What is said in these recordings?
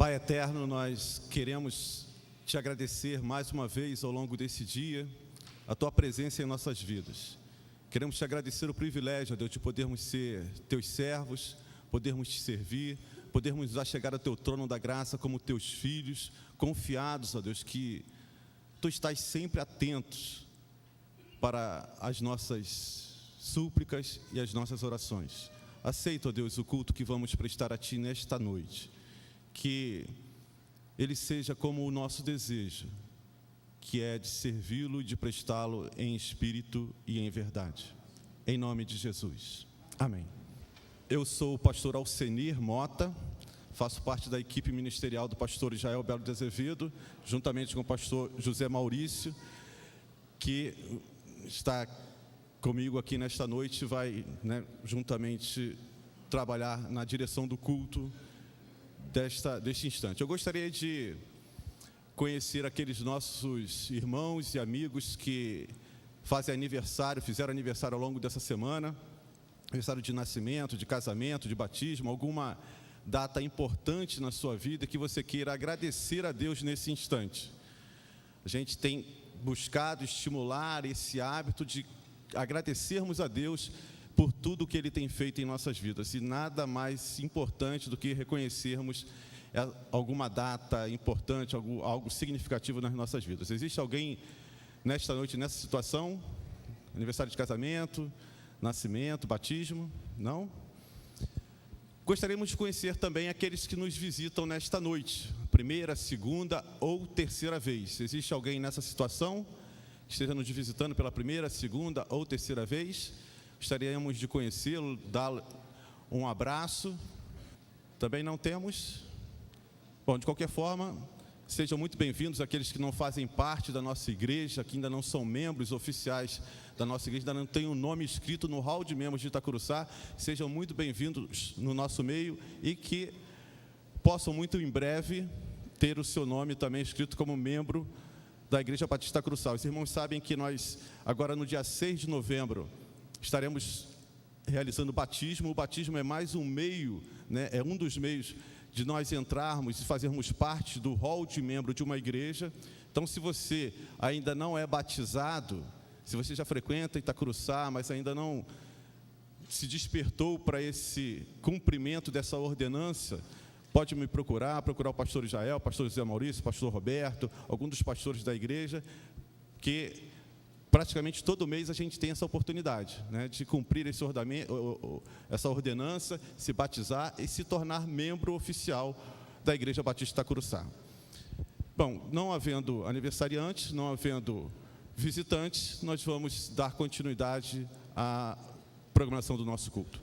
Pai eterno, nós queremos te agradecer mais uma vez ao longo desse dia, a tua presença em nossas vidas. Queremos te agradecer o privilégio, Deus, de podermos ser teus servos, podermos te servir, podermos nos achegar ao teu trono da graça como teus filhos, confiados, ó Deus, que tu estás sempre atentos para as nossas súplicas e as nossas orações. Aceita, ó Deus, o culto que vamos prestar a ti nesta noite. Que ele seja como o nosso desejo, que é de servi-lo e de prestá-lo em espírito e em verdade. Em nome de Jesus. Amém. Eu sou o pastor Alcenir Mota, faço parte da equipe ministerial do pastor Israel Belo de Azevedo, juntamente com o pastor José Maurício, que está comigo aqui nesta noite, vai, juntamente trabalhar na direção do culto deste instante. Eu gostaria de conhecer aqueles nossos irmãos e amigos que fizeram aniversário ao longo dessa semana, aniversário de nascimento, de casamento, de batismo, alguma data importante na sua vida que você queira agradecer a Deus nesse instante. A gente tem buscado estimular esse hábito de agradecermos a Deus por tudo que Ele tem feito em nossas vidas. E nada mais importante do que reconhecermos alguma data importante, algo significativo nas nossas vidas. Existe alguém nesta noite, nessa situação? Aniversário de casamento, nascimento, batismo? Não? Gostaríamos de conhecer também aqueles que nos visitam nesta noite, primeira, segunda ou terceira vez. Existe alguém nessa situação que esteja nos visitando pela primeira, segunda ou terceira vez? Gostaríamos de conhecê-lo, dar um abraço. Também não temos? Bom, de qualquer forma, sejam muito bem-vindos aqueles que não fazem parte da nossa igreja, que ainda não são membros oficiais da nossa igreja, ainda não têm o nome escrito no hall de membros de Itacuruçá. Sejam muito bem-vindos no nosso meio e que possam muito em breve ter o seu nome também escrito como membro da Igreja Batista Itacuruçá. Os irmãos sabem que nós, agora no dia 6 de novembro, estaremos realizando o batismo. O batismo é mais um meio, é um dos meios de nós entrarmos e fazermos parte do hall de membro de uma igreja. Então, se você ainda não é batizado, se você já frequenta Itacuruçá, mas ainda não se despertou para esse cumprimento dessa ordenança, pode me procurar o pastor Israel, o pastor José Maurício, o pastor Roberto, algum dos pastores da igreja, que praticamente todo mês a gente tem essa oportunidade, de cumprir essa ordenança, se batizar e se tornar membro oficial da Igreja Batista Itacuruçá. Bom, não havendo aniversariantes, não havendo visitantes, nós vamos dar continuidade à programação do nosso culto.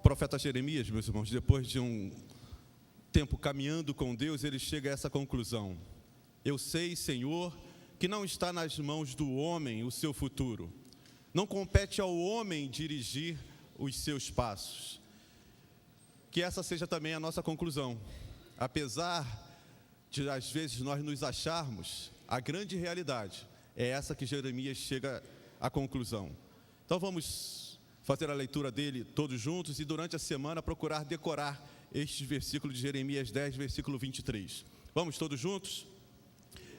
profeta Jeremias, meus irmãos, depois de um tempo caminhando com Deus, ele chega a essa conclusão: eu sei, Senhor, que não está nas mãos do homem o seu futuro. Não compete ao homem dirigir os seus passos. Que essa seja também a nossa conclusão. Apesar de, às vezes, nós nos acharmos, a grande realidade é essa que Jeremias chega à conclusão. Então vamos fazer a leitura dele todos juntos e durante a semana procurar decorar este versículo de Jeremias 10, versículo 23. Vamos todos juntos?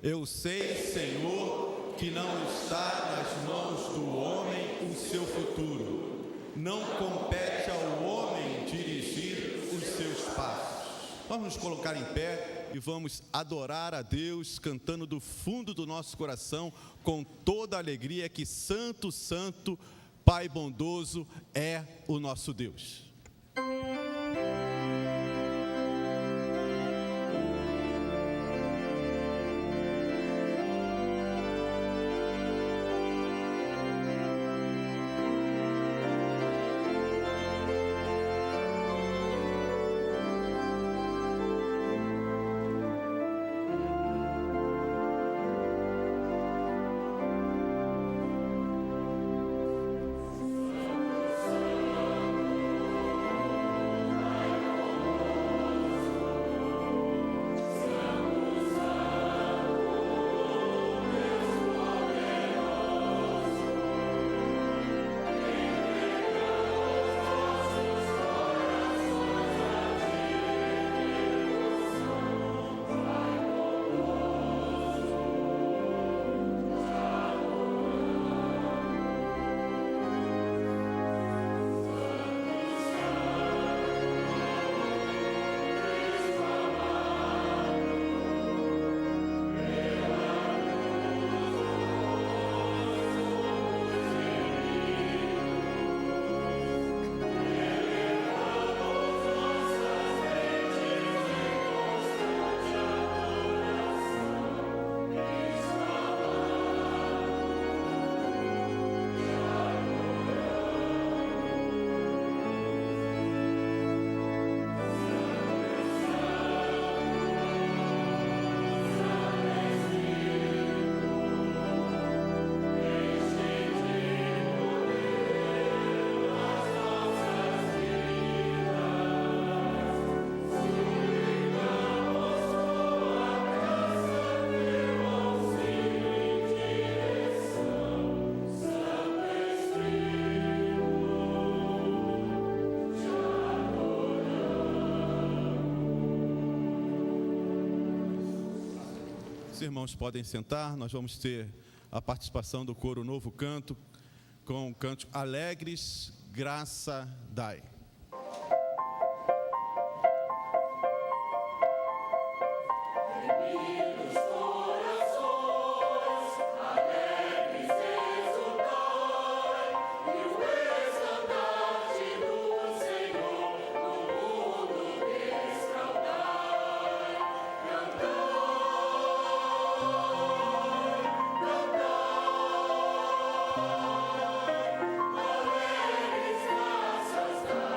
Eu sei, Senhor, que não está nas mãos do homem o seu futuro. Não compete ao homem dirigir os seus passos. Vamos nos colocar em pé e vamos adorar a Deus, cantando do fundo do nosso coração, com toda a alegria, que Santo, Santo, Pai bondoso é o nosso Deus. Os irmãos podem sentar, nós vamos ter a participação do coro Novo Canto, com o canto Alegres, Graça Dai. Alegres, graças dai.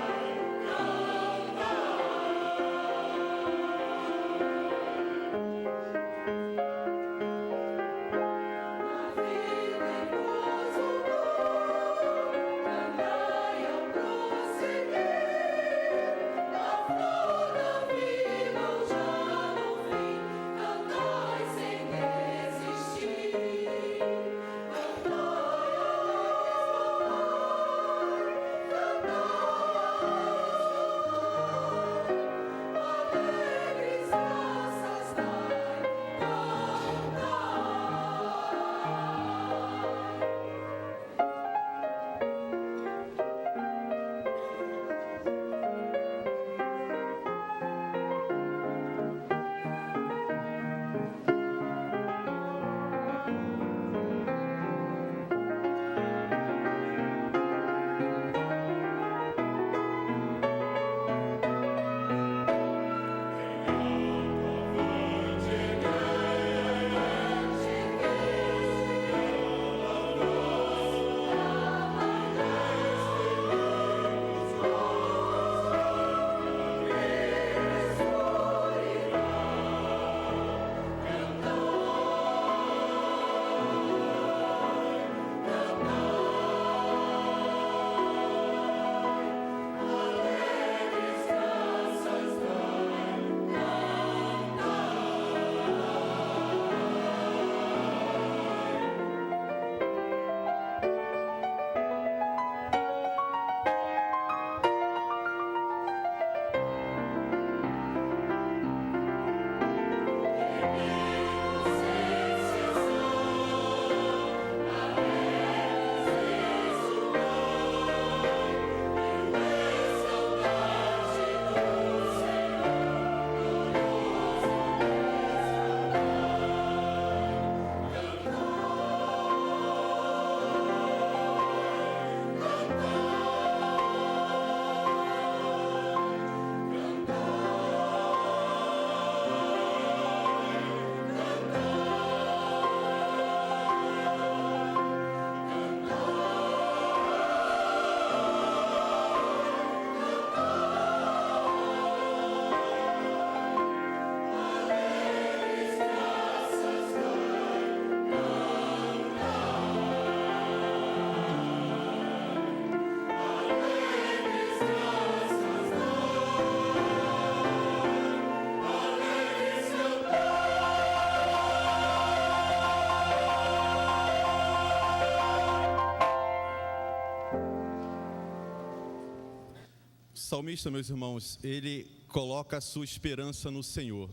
salmista, meus irmãos, ele coloca a sua esperança no Senhor.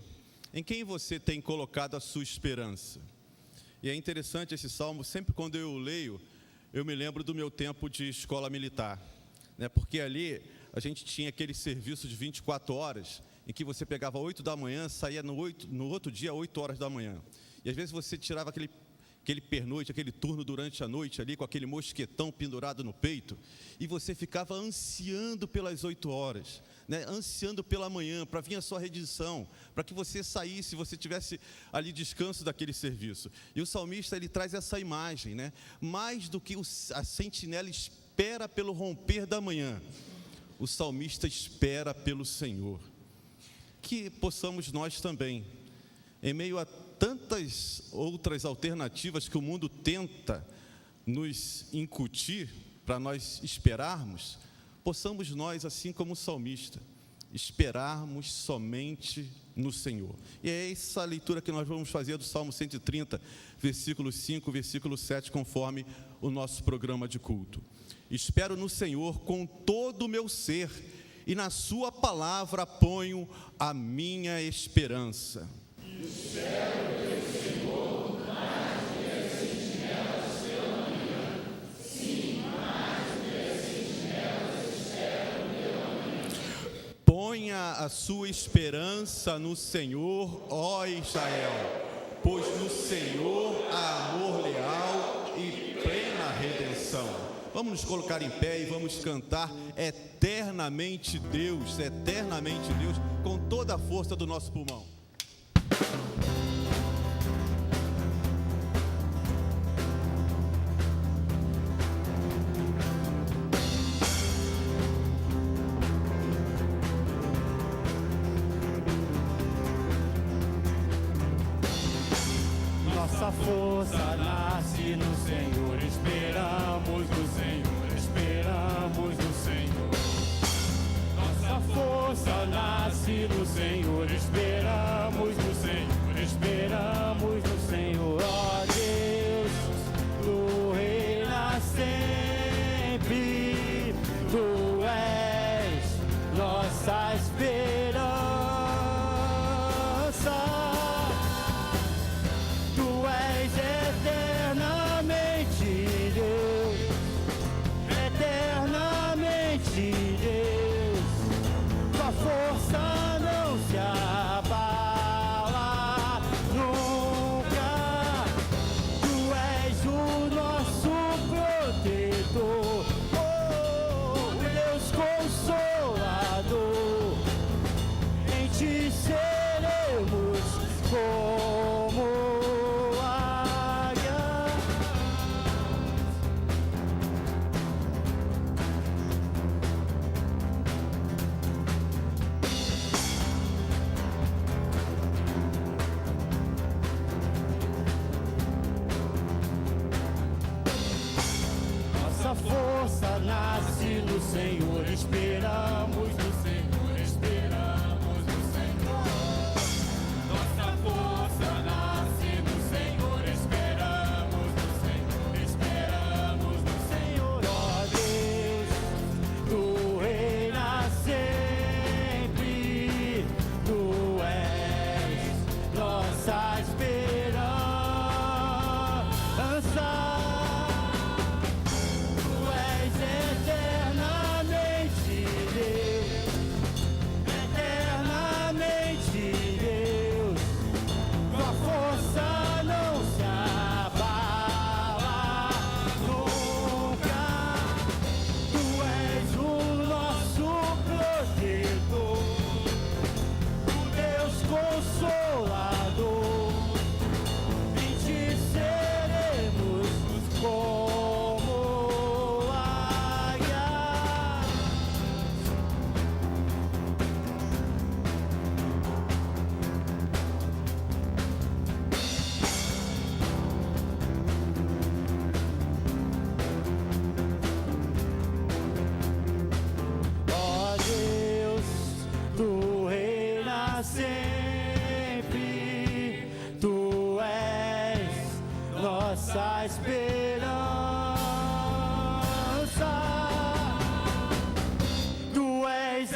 Em quem você tem colocado a sua esperança? E é interessante esse salmo, sempre quando eu leio, eu me lembro do meu tempo de escola militar, né? Porque ali a gente tinha aquele serviço de 24 horas, em que você pegava 8 da manhã, saía no outro dia, 8 horas da manhã. E às vezes você tirava aquele pernoite, aquele turno durante a noite ali, com aquele mosquetão pendurado no peito, e você ficava ansiando pelas 8 horas, né? Ansiando pela manhã, para vir a sua redenção, para que você saísse, você tivesse ali descanso daquele serviço. E o salmista, ele traz essa imagem, né? Mais do que a sentinela espera pelo romper da manhã, o salmista espera pelo Senhor. Que possamos nós também, em meio a tantas outras alternativas que o mundo tenta nos incutir para nós esperarmos, possamos nós, assim como o salmista, esperarmos somente no Senhor. E é essa leitura que nós vamos fazer do Salmo 130, versículo 5, versículo 7, conforme o nosso programa de culto. Espero no Senhor com todo o meu ser, e na sua palavra ponho a minha esperança. Espero no Senhor mais do que as sentinelas pela manhã. Sim, mais do que as sentinelas esperam pela manhã. Ponha a sua esperança no Senhor, ó Israel, pois no Senhor há amor leal e plena redenção. Vamos nos colocar em pé e vamos cantar eternamente Deus, com toda a força do nosso pulmão. Nossa força nasce no Senhor, esperamos no Senhor, esperamos no Senhor. Nossa força nasce no Senhor, esperamos no Senhor, esperamos no Senhor. Ó Deus, Tu reinas sempre, Tu és nossa esperança. Força nasce no Senhor, esperamos no Senhor, esperamos no Senhor. Nossa força nasce no Senhor, esperamos no Senhor, esperamos no Senhor. Ó Deus, Tu reinas sempre, Tu és nossa esperança. Nossa esperança, Tu és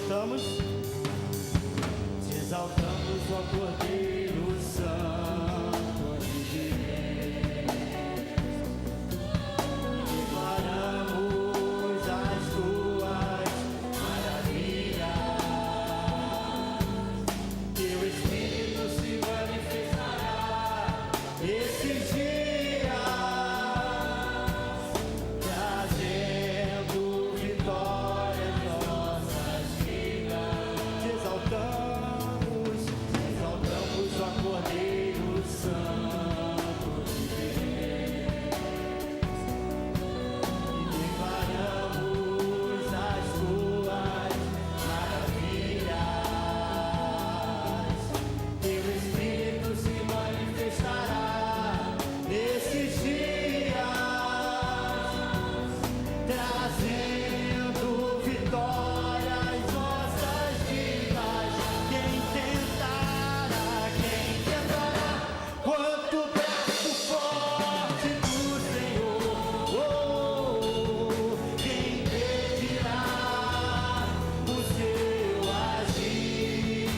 exaltamos, ó Cordeiro Santo de Deus. Declaramos as tuas maravilhas. Teu Espírito se manifestará esses dias, trazendo vitória às nossas vidas. Te exaltamos, ó Cordeiro Santo de Deus. E declaramos as tuas maravilhas. Teu Espírito se manifestará nesses dias, trazendo vitória às nossas vidas. Quem tentará, quanto o braço forte do Senhor, quem impedirá o seu agir?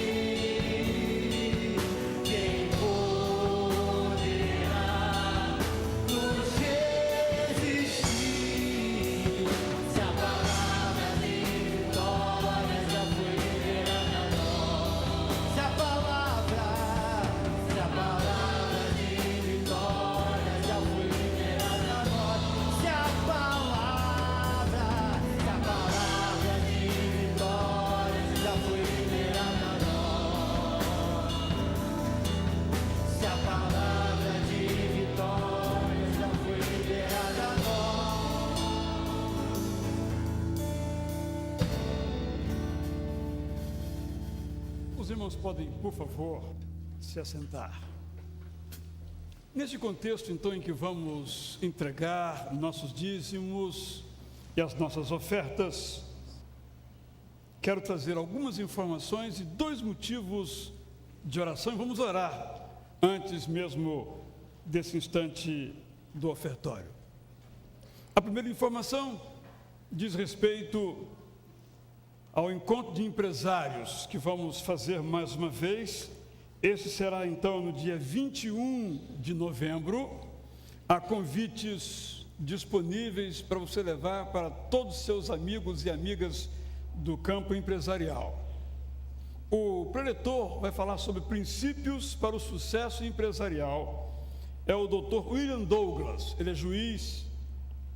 Quem poderá nos resistir? Se a palavra de vitória já foi liberada a nós, se a palavra de vitória já foi liberada a nós, se a palavra de vitória já foi liberada a nós, se a palavra de vitória já foi liberada a nós. Os irmãos podem, por favor, se assentar. Neste contexto, então, em que vamos entregar nossos dízimos e as nossas ofertas, quero trazer algumas informações e 2 motivos de oração, e vamos orar antes mesmo desse instante do ofertório. A primeira informação diz respeito ao encontro de empresários que vamos fazer mais uma vez. Esse será então no dia 21 de novembro. Há convites disponíveis para você levar para todos os seus amigos e amigas do campo empresarial. O preletor vai falar sobre princípios para o sucesso empresarial. É o Dr. William Douglas. Ele é juiz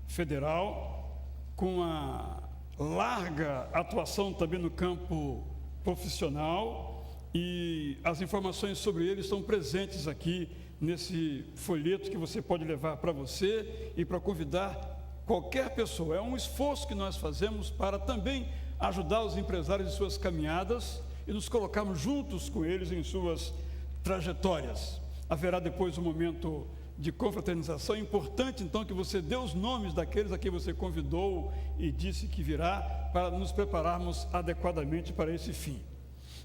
federal com a larga atuação também no campo profissional, e as informações sobre ele estão presentes aqui nesse folheto que você pode levar para você e para convidar qualquer pessoa. É um esforço que nós fazemos para também ajudar os empresários em suas caminhadas e nos colocarmos juntos com eles em suas trajetórias. Haverá depois um momento de confraternização. É importante então que você dê os nomes daqueles a quem você convidou e disse que virá, para nos prepararmos adequadamente para esse fim.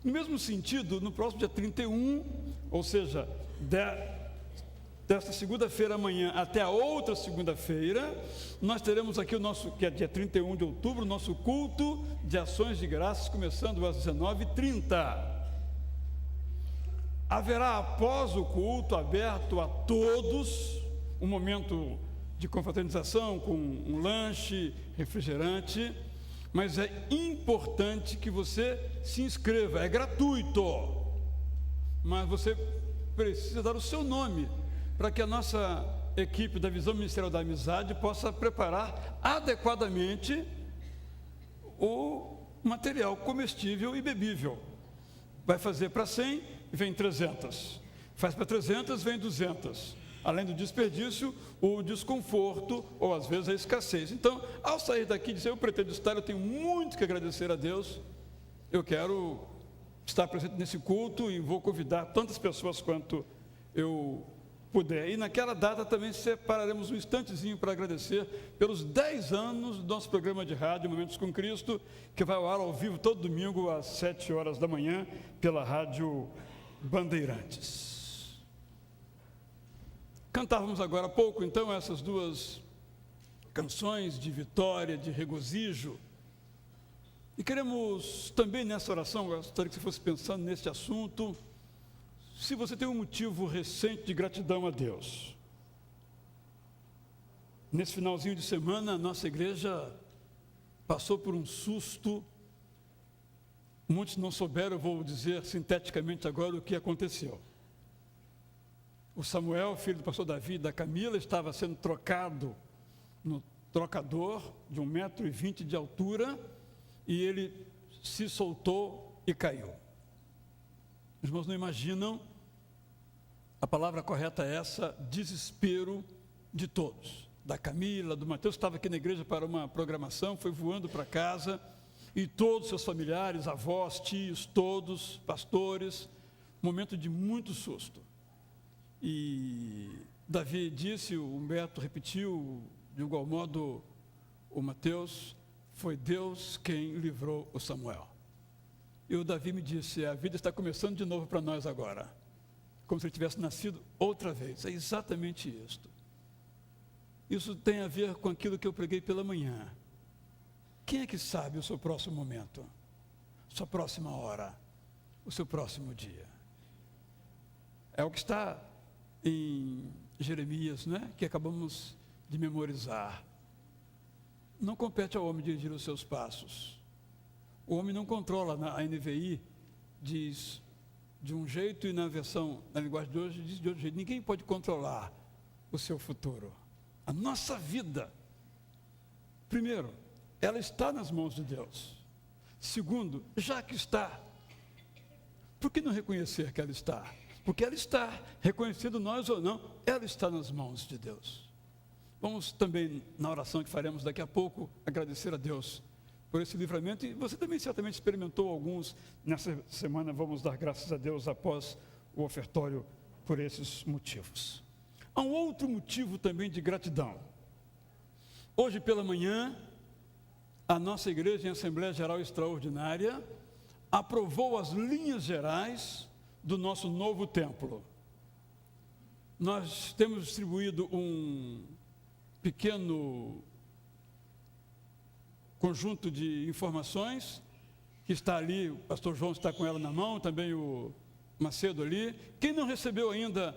No mesmo sentido, no próximo dia 31, ou seja, desta segunda-feira amanhã até a outra segunda-feira, nós teremos aqui o nosso, que é dia 31 de outubro, nosso culto de ações de graças, começando às 19h30. Haverá, após o culto, aberto a todos, um momento de confraternização com um lanche, refrigerante, mas é importante que você se inscreva, é gratuito, mas você precisa dar o seu nome, para que a nossa equipe da Visão Ministerial da Amizade possa preparar adequadamente o material comestível e bebível. Vai fazer para 100, vem 300. Faz para 300, vem 200. Além do desperdício, o desconforto ou às vezes a escassez. Então, ao sair daqui e dizer, eu pretendo estar, eu tenho muito que agradecer a Deus. Eu quero estar presente nesse culto e vou convidar tantas pessoas quanto eu puder. E naquela data também separaremos um instantezinho para agradecer pelos 10 anos do nosso programa de rádio Momentos com Cristo, que vai ao ar ao vivo todo domingo às 7 horas da manhã pela Rádio Bandeirantes. Cantávamos agora há pouco, então, essas 2 canções de vitória, de regozijo. E queremos também nessa oração, gostaria que você fosse pensando neste assunto, se você tem um motivo recente de gratidão a Deus. Nesse finalzinho de semana, a nossa igreja passou por um susto. Muitos não souberam, eu vou dizer sinteticamente agora o que aconteceu. O Samuel, filho do pastor Davi e da Camila, estava sendo trocado no trocador de 1,20 m de altura e ele se soltou e caiu. Os irmãos não imaginam, a palavra correta é essa, desespero de todos. Da Camila, do Mateus, estava aqui na igreja para uma programação, foi voando para casa, e todos seus familiares, avós, tios, todos, pastores, momento de muito susto. E Davi disse, o Humberto repetiu, de igual modo o Mateus, foi Deus quem livrou o Samuel. E o Davi me disse, a vida está começando de novo para nós agora, como se ele tivesse nascido outra vez. É exatamente isto. Isso tem a ver com aquilo que eu preguei pela manhã. Quem é que sabe o seu próximo momento? Sua próxima hora? O seu próximo dia? É o que está em Jeremias, né? Que acabamos de memorizar. Não compete ao homem dirigir os seus passos. O homem não controla, a NVI diz de um jeito e na versão, na linguagem de hoje, diz de outro jeito. Ninguém pode controlar o seu futuro. A nossa vida, primeiro, ela está nas mãos de Deus. Segundo, já que está, por que não reconhecer que ela está? Porque ela está, reconhecendo nós ou não, ela está nas mãos de Deus. Vamos também, na oração que faremos daqui a pouco, agradecer a Deus por esse livramento. E você também certamente experimentou alguns. Nessa semana vamos dar graças a Deus após o ofertório por esses motivos. Há um outro motivo também de gratidão. Hoje pela manhã, a nossa igreja em Assembleia Geral Extraordinária aprovou as linhas gerais do nosso novo templo. Nós temos distribuído um pequeno conjunto de informações que está ali, o pastor João está com ela na mão, também o Macedo ali. Quem não recebeu ainda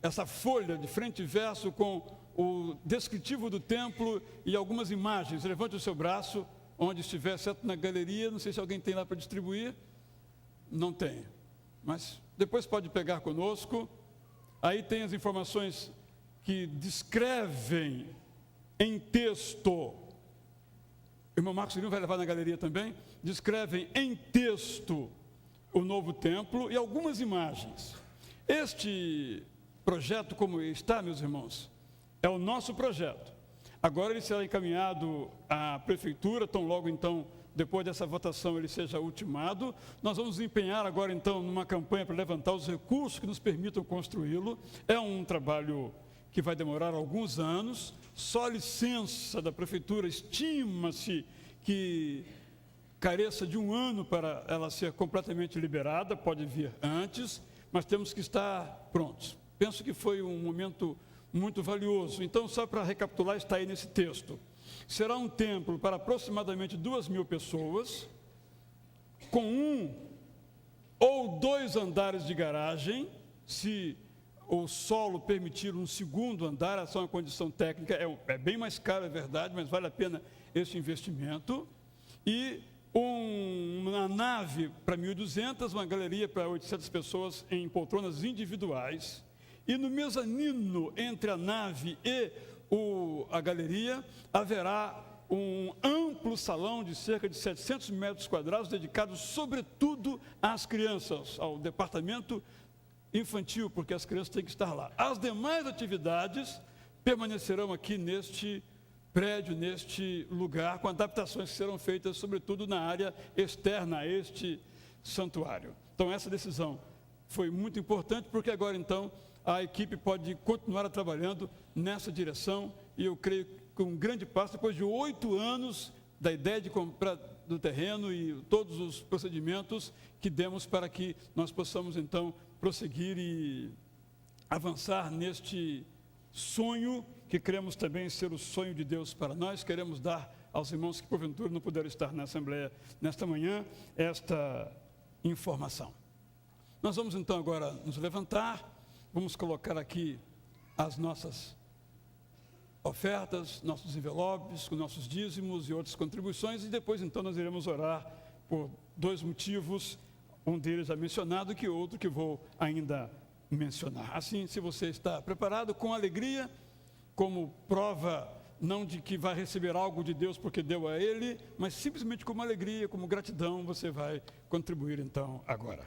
essa folha de frente e verso com o descritivo do templo e algumas imagens, levante o seu braço, onde estiver, certo, na galeria, não sei se alguém tem lá para distribuir, não tem, mas depois pode pegar conosco. Aí tem as informações que descrevem em texto, o irmão Marcos Lino vai levar na galeria também, descrevem em texto o novo templo e algumas imagens. Este projeto, como está, meus irmãos, é o nosso projeto. Agora ele será encaminhado à prefeitura, tão logo então, depois dessa votação ele seja ultimado. Nós vamos nos empenhar agora então numa campanha para levantar os recursos que nos permitam construí-lo. É um trabalho que vai demorar alguns anos. Só a licença da prefeitura estima-se que careça de 1 ano para ela ser completamente liberada, pode vir antes, mas temos que estar prontos. Penso que foi um momento muito valioso. Então, só para recapitular, está aí nesse texto. Será um templo para aproximadamente 2.000 pessoas, com 1 ou 2 andares de garagem, se o solo permitir um segundo andar, essa é uma condição técnica, é bem mais caro, é verdade, mas vale a pena esse investimento. E uma nave para 1.200, uma galeria para 800 pessoas em poltronas individuais. E no mezanino, entre a nave e a galeria, haverá um amplo salão de cerca de 700 metros quadrados, dedicado sobretudo às crianças, ao departamento infantil, porque as crianças têm que estar lá. As demais atividades permanecerão aqui neste prédio, neste lugar, com adaptações que serão feitas, sobretudo na área externa a este santuário. Então, essa decisão foi muito importante, porque agora, então, a equipe pode continuar trabalhando nessa direção, e eu creio que com um grande passo, depois de 8 anos da ideia de comprar do terreno e todos os procedimentos que demos para que nós possamos, então, prosseguir e avançar neste sonho que cremos também ser o sonho de Deus para nós, queremos dar aos irmãos que porventura não puderam estar na Assembleia nesta manhã, esta informação. Nós vamos então agora nos levantar, vamos colocar aqui as nossas ofertas, nossos envelopes, com nossos dízimos e outras contribuições, e depois então nós iremos orar por 2 motivos, um deles já mencionado, que outro que vou ainda mencionar. Assim, se você está preparado, com alegria, como prova não de que vai receber algo de Deus porque deu a Ele, mas simplesmente como alegria, como gratidão, você vai contribuir então agora.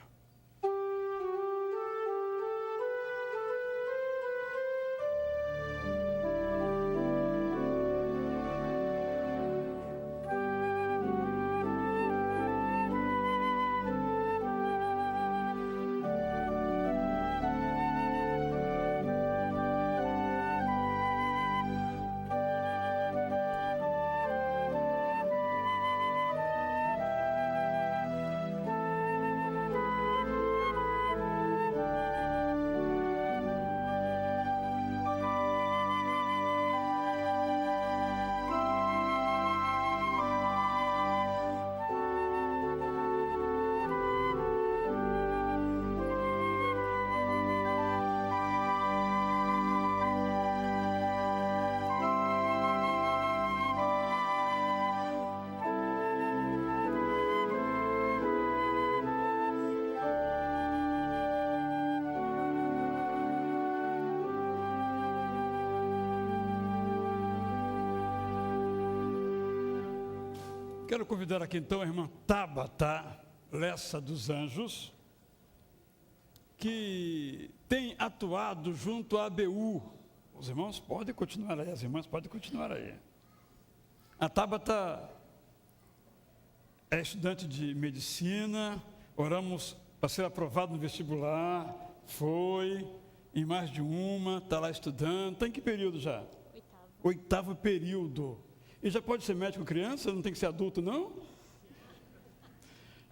Quero convidar aqui então a irmã Tabata Lessa dos Anjos, que tem atuado junto à ABU. Os irmãos podem continuar aí, as irmãs podem continuar aí. A Tabata é estudante de medicina, oramos para ser aprovado no vestibular, foi, em mais de uma, está lá estudando. Está em que período já? Oitavo período. E já pode ser médico criança, não tem que ser adulto, não?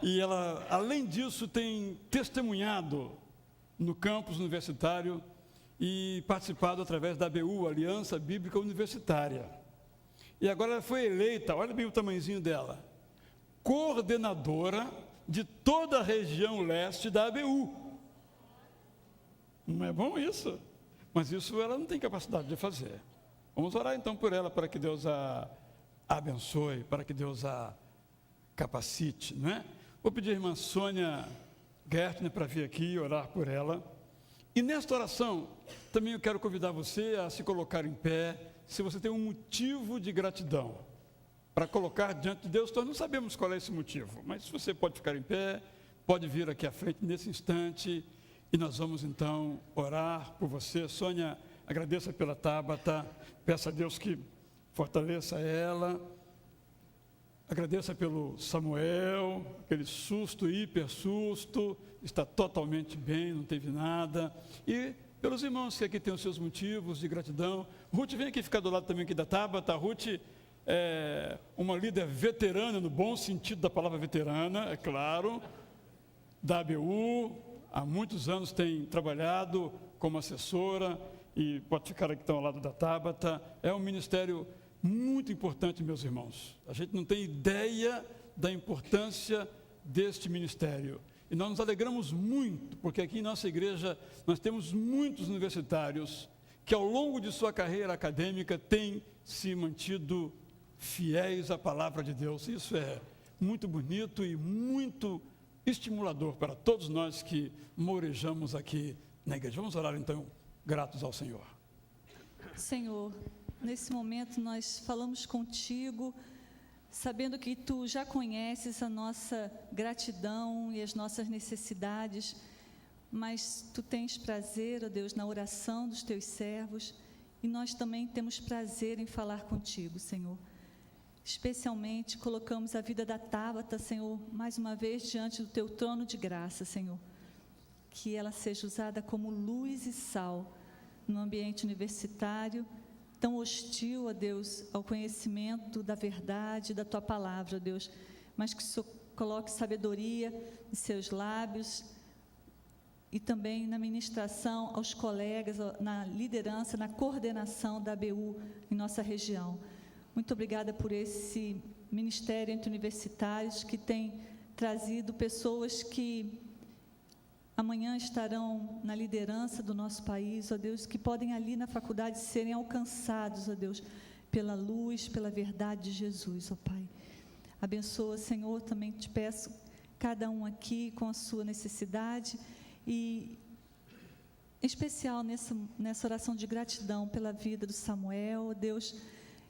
E ela, além disso, tem testemunhado no campus universitário e participado através da ABU, Aliança Bíblica Universitária. E agora ela foi eleita, olha bem o tamanhozinho dela, coordenadora de toda a região leste da ABU. Não é bom isso? Mas isso ela não tem capacidade de fazer. Vamos orar então por ela, para que Deus a abençoe, para que Deus a capacite, não é? Vou pedir a irmã Sônia Gertner para vir aqui orar por ela. E nesta oração, também eu quero convidar você a se colocar em pé, se você tem um motivo de gratidão para colocar diante de Deus. Nós não sabemos qual é esse motivo, mas se você pode ficar em pé, pode vir aqui à frente nesse instante, e nós vamos então orar por você. Sônia, agradeça pela Tabata, peça a Deus que fortaleça ela, agradeça pelo Samuel, aquele susto, hiper susto, está totalmente bem, não teve nada, e pelos irmãos que aqui têm os seus motivos de gratidão. Ruth, vem aqui ficar do lado também aqui da Tabata. Ruth é uma líder veterana, no bom sentido da palavra veterana, é claro, da ABU, há muitos anos tem trabalhado como assessora, e pode ficar aqui então ao lado da Tabata. É um ministério muito importante, meus irmãos. A gente não tem ideia da importância deste ministério. E nós nos alegramos muito, porque aqui em nossa igreja nós temos muitos universitários que ao longo de sua carreira acadêmica têm se mantido fiéis à palavra de Deus. Isso é muito bonito e muito estimulador para todos nós que morejamos aqui na igreja. Vamos orar então, gratos ao Senhor. Senhor, nesse momento nós falamos contigo, sabendo que Tu já conheces a nossa gratidão e as nossas necessidades, mas Tu tens prazer, ó Deus, na oração dos Teus servos, e nós também temos prazer em falar contigo, Senhor. Especialmente colocamos a vida da Tabata, Senhor, mais uma vez diante do Teu trono de graça, Senhor. Que ela seja usada como luz e sal no ambiente universitário, tão hostil, ó Deus, ao conhecimento da verdade, da Tua palavra, ó Deus, mas que coloque sabedoria em seus lábios, e também na ministração aos colegas, na liderança, na coordenação da ABU em nossa região. Muito obrigada por esse ministério entre universitários que tem trazido pessoas que amanhã estarão na liderança do nosso país, ó Deus, que podem ali na faculdade serem alcançados, ó Deus, pela luz, pela verdade de Jesus, ó Pai. Abençoa, Senhor, também te peço, cada um aqui com a sua necessidade e, em especial, nessa oração de gratidão pela vida do Samuel, ó Deus,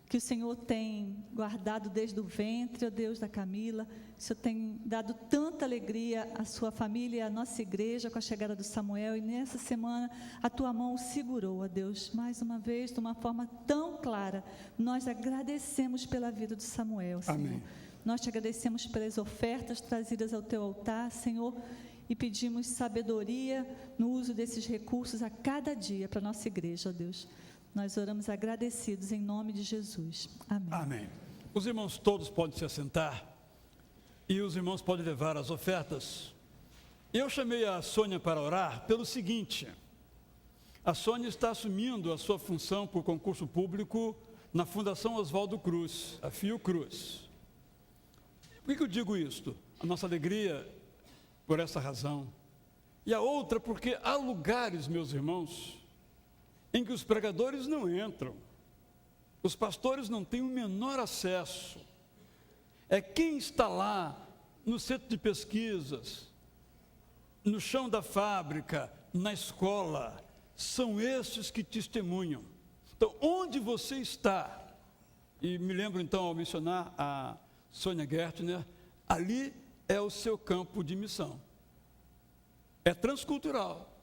que o Senhor tem guardado desde o ventre, ó Deus, da Camila. O Senhor tem dado tanta alegria à sua família e à nossa igreja com a chegada do Samuel, e nessa semana a tua mão o segurou, ó Deus, mais uma vez, de uma forma tão clara. Nós agradecemos pela vida do Samuel, Senhor. Amém. Nós te agradecemos pelas ofertas trazidas ao teu altar, Senhor, e pedimos sabedoria no uso desses recursos a cada dia para a nossa igreja, ó Deus. Nós oramos agradecidos em nome de Jesus. Amém. Amém. Os irmãos todos podem se assentar e os irmãos podem levar as ofertas. Eu chamei a Sônia para orar pelo seguinte: a Sônia está assumindo a sua função por concurso público na Fundação Oswaldo Cruz, a Fiocruz. Por que eu digo isto? A nossa alegria por essa razão. E a outra porque há lugares, meus irmãos, em que os pregadores não entram, os pastores não têm o menor acesso. É quem está lá no centro de pesquisas, no chão da fábrica, na escola, são estes que testemunham. Então, onde você está, e me lembro então ao mencionar a Sônia Gertner, ali é o seu campo de missão. É transcultural.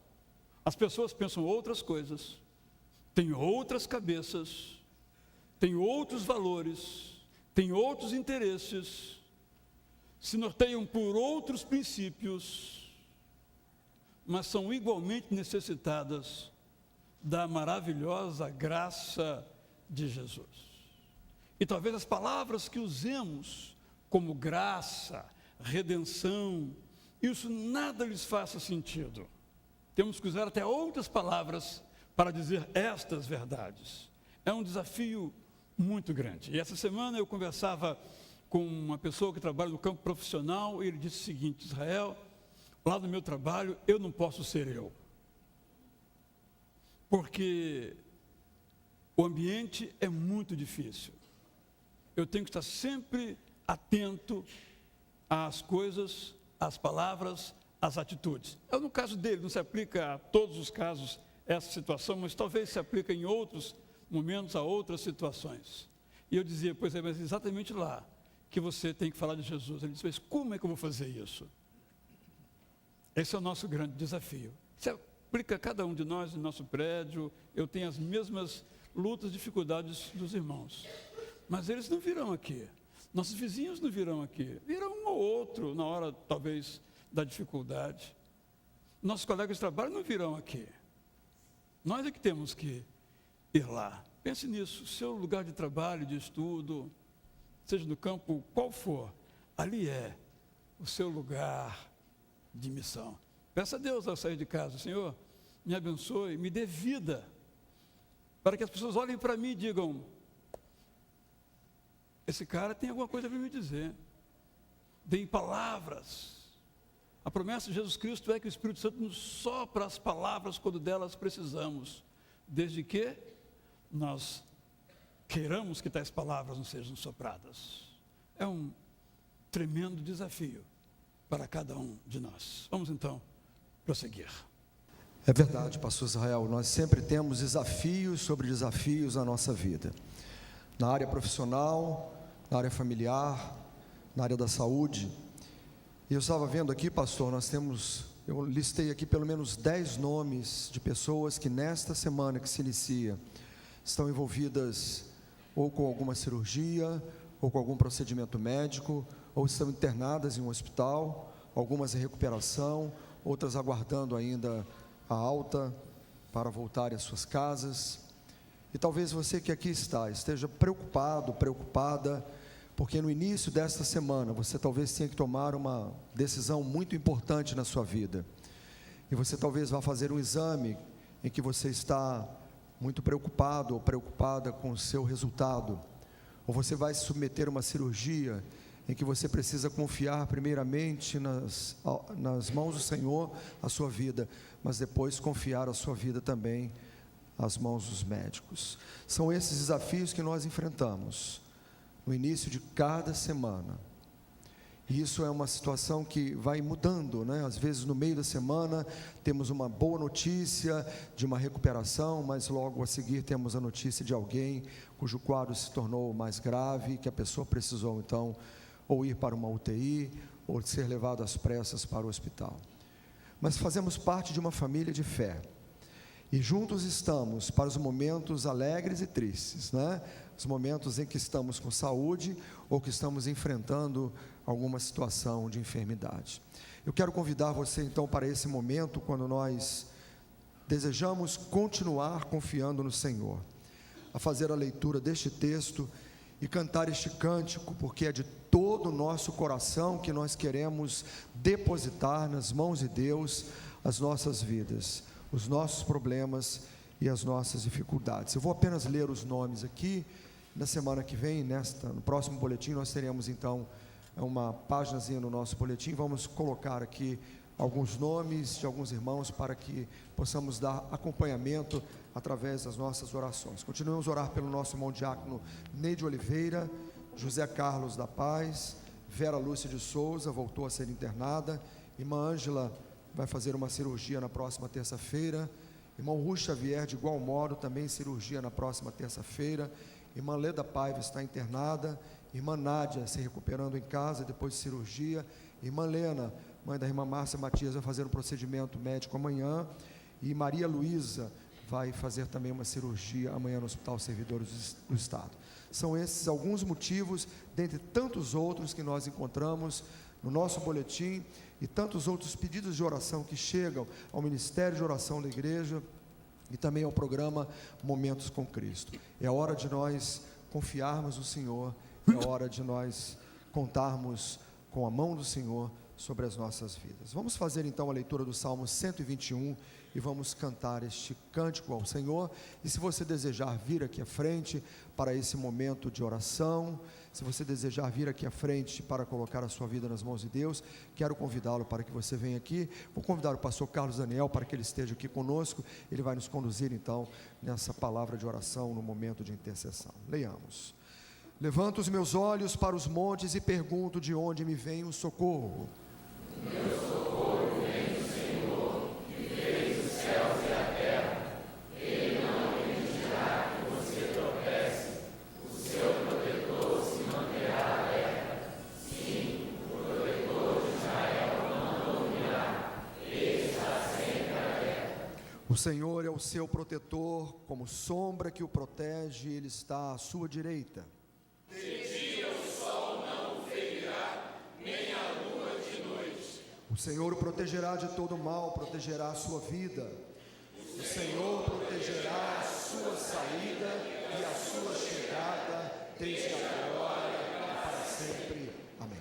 As pessoas pensam outras coisas, tem outras cabeças, tem outros valores, tem outros interesses, se norteiam por outros princípios, mas são igualmente necessitadas da maravilhosa graça de Jesus. E talvez as palavras que usemos como graça, redenção, isso nada lhes faça sentido. Temos que usar até outras palavras para dizer estas verdades. É um desafio muito grande. E essa semana eu conversava com uma pessoa que trabalha no campo profissional e ele disse o seguinte: Israel, lá no meu trabalho eu não posso ser eu. Porque o ambiente é muito difícil. Eu tenho que estar sempre atento às coisas, às palavras, às atitudes. No caso dele, não se aplica a todos os casos essa situação, mas talvez se aplique em outros momentos a outras situações. E eu dizia, pois é, mas exatamente lá que você tem que falar de Jesus. Ele disse, mas como é que eu vou fazer isso? Esse é o nosso grande desafio. Se aplica a cada um de nós no nosso prédio, eu tenho as mesmas lutas, dificuldades dos irmãos. Mas eles não virão aqui. Nossos vizinhos não virão aqui. Virão um ou outro na hora, talvez, da dificuldade. Nossos colegas de trabalho não virão aqui. Nós é que temos que ir lá. Pense nisso, seu lugar de trabalho, de estudo, seja no campo qual for, ali é o seu lugar de missão. Peça a Deus ao sair de casa, Senhor, me abençoe, me dê vida, para que as pessoas olhem para mim e digam, esse cara tem alguma coisa para me dizer. Deem palavras. A promessa de Jesus Cristo é que o Espírito Santo nos sopra as palavras quando delas precisamos, desde que nós queiramos que tais palavras não sejam sopradas. É um tremendo desafio para cada um de nós. Vamos então prosseguir. É verdade, pastor Israel, nós sempre temos desafios sobre desafios na nossa vida. Na área profissional, na área familiar, na área da saúde. E eu estava vendo aqui, pastor, eu listei aqui pelo menos 10 nomes de pessoas que nesta semana que se inicia, estão envolvidas ou com alguma cirurgia, ou com algum procedimento médico, ou estão internadas em um hospital, algumas em recuperação, outras aguardando ainda a alta para voltarem às suas casas. E talvez você que aqui está, esteja preocupado, preocupada, porque no início desta semana, você talvez tenha que tomar uma decisão muito importante na sua vida. E você talvez vá fazer um exame em que você está muito preocupado ou preocupada com o seu resultado. Ou você vai se submeter a uma cirurgia em que você precisa confiar primeiramente nas mãos do Senhor a sua vida, mas depois confiar a sua vida também às mãos dos médicos. São esses desafios que nós enfrentamos no início de cada semana. E isso é uma situação que vai mudando, né? Às vezes no meio da semana temos uma boa notícia de uma recuperação, mas logo a seguir temos a notícia de alguém cujo quadro se tornou mais grave, que a pessoa precisou então ou ir para uma UTI, ou ser levado às pressas para o hospital. Mas fazemos parte de uma família de fé, e juntos estamos para os momentos alegres e tristes, né? Os momentos em que estamos com saúde, ou que estamos enfrentando alguma situação de enfermidade. Eu quero convidar você então para esse momento, quando nós desejamos continuar confiando no Senhor, a fazer a leitura deste texto, e cantar este cântico, porque é de todo o nosso coração que nós queremos depositar nas mãos de Deus as nossas vidas, os nossos problemas e as nossas dificuldades. Eu vou apenas ler os nomes aqui. Na semana que vem, no próximo boletim, nós teremos então uma páginazinha no nosso boletim. Vamos colocar aqui alguns nomes de alguns irmãos para que possamos dar acompanhamento através das nossas orações. Continuemos a orar pelo nosso irmão diácono Neide Oliveira, José Carlos da Paz, Vera Lúcia de Souza, voltou a ser internada, irmã Ângela vai fazer uma cirurgia na próxima terça-feira, irmão Rui Xavier de igual modo, também cirurgia na próxima terça-feira, irmã Leda Paiva está internada, irmã Nádia se recuperando em casa depois de cirurgia, irmã Lena, mãe da irmã Márcia Matias, vai fazer um procedimento médico amanhã, e Maria Luísa vai fazer também uma cirurgia amanhã no Hospital Servidores do Estado. São esses alguns motivos, dentre tantos outros que nós encontramos no nosso boletim, e tantos outros pedidos de oração que chegam ao Ministério de Oração da Igreja, e também ao programa Momentos com Cristo. É hora de nós confiarmos no Senhor, é hora de nós contarmos com a mão do Senhor sobre as nossas vidas. Vamos fazer então a leitura do Salmo 121 e vamos cantar este cântico ao Senhor. E se você desejar vir aqui à frente para esse momento de oração, se você desejar vir aqui à frente para colocar a sua vida nas mãos de Deus, quero convidá-lo para que você venha aqui. Vou convidar o pastor Carlos Daniel para que ele esteja aqui conosco. Ele vai nos conduzir então nessa palavra de oração no momento de intercessão. Leiamos. Levanto os meus olhos para os montes e pergunto: de onde me vem o socorro? Meu socorro vem do Senhor, que fez os céus e a terra. Ele não permitirá que você tropece, o seu protetor se manterá alerta. Sim, o protetor de Israel não dormirá, ele está sempre alerta. O Senhor é o seu protetor, como sombra que o protege, ele está à sua direita. O Senhor o protegerá de todo mal, protegerá a sua vida. O Senhor protegerá a sua saída e a sua chegada, desde agora e para sempre. Amém.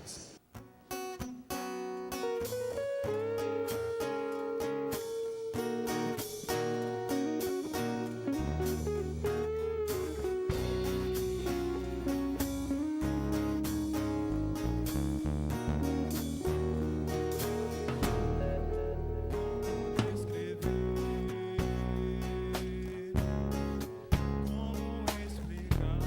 Como explicar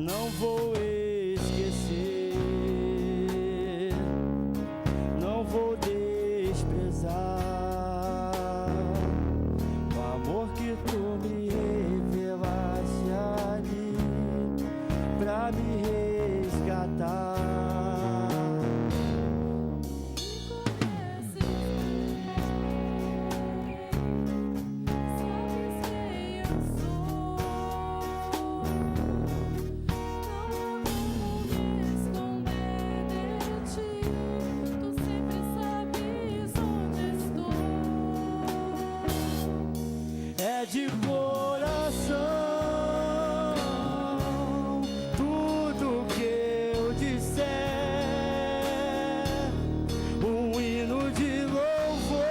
não vou esquecer, não vou desprezar o amor que tu me revelaste ali pra me resgatar. De coração, tudo que eu disser, um hino de louvor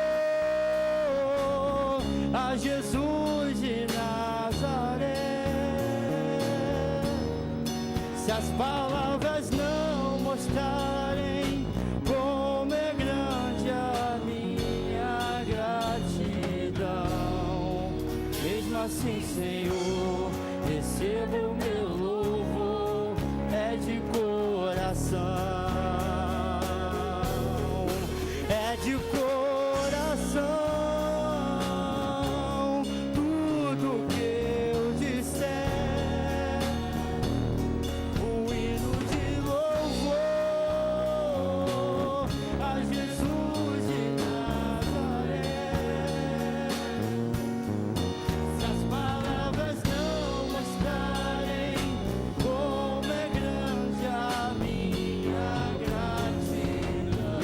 a Jesus de Nazaré. Se as palavras não mostrarem como é grande a minha gratidão, mesmo assim, Senhor, recebo o meu louvor, é de coração, é de coração, tudo que eu disser, um hino de louvor a Jesus de Nazaré. Se as palavras não mostrarem como é grande a minha gratidão,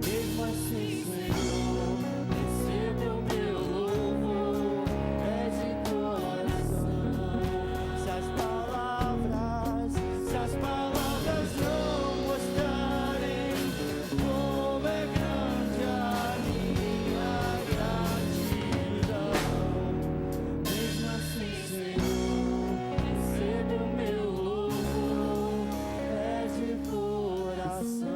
mesmo assim, Senhor, recebo o meu louvor, é de coração. Se as palavras não mostrarem como é grande a minha gratidão, mesmo assim, Senhor, recebo o meu louvor, é de coração.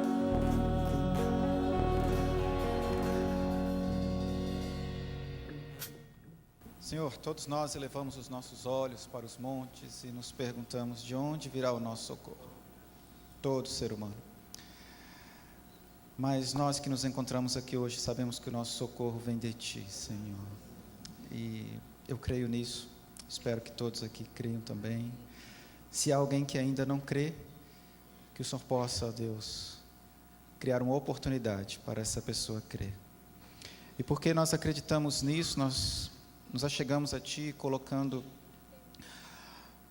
Senhor, todos nós elevamos os nossos olhos para os montes e nos perguntamos de onde virá o nosso socorro. Todo ser humano. Mas nós que nos encontramos aqui hoje sabemos que o nosso socorro vem de Ti, Senhor. E eu creio nisso, espero que todos aqui creiam também. Se há alguém que ainda não crê, que o Senhor possa, ó Deus, criar uma oportunidade para essa pessoa crer. E porque nós acreditamos nisso, nós nos achegamos a Ti, colocando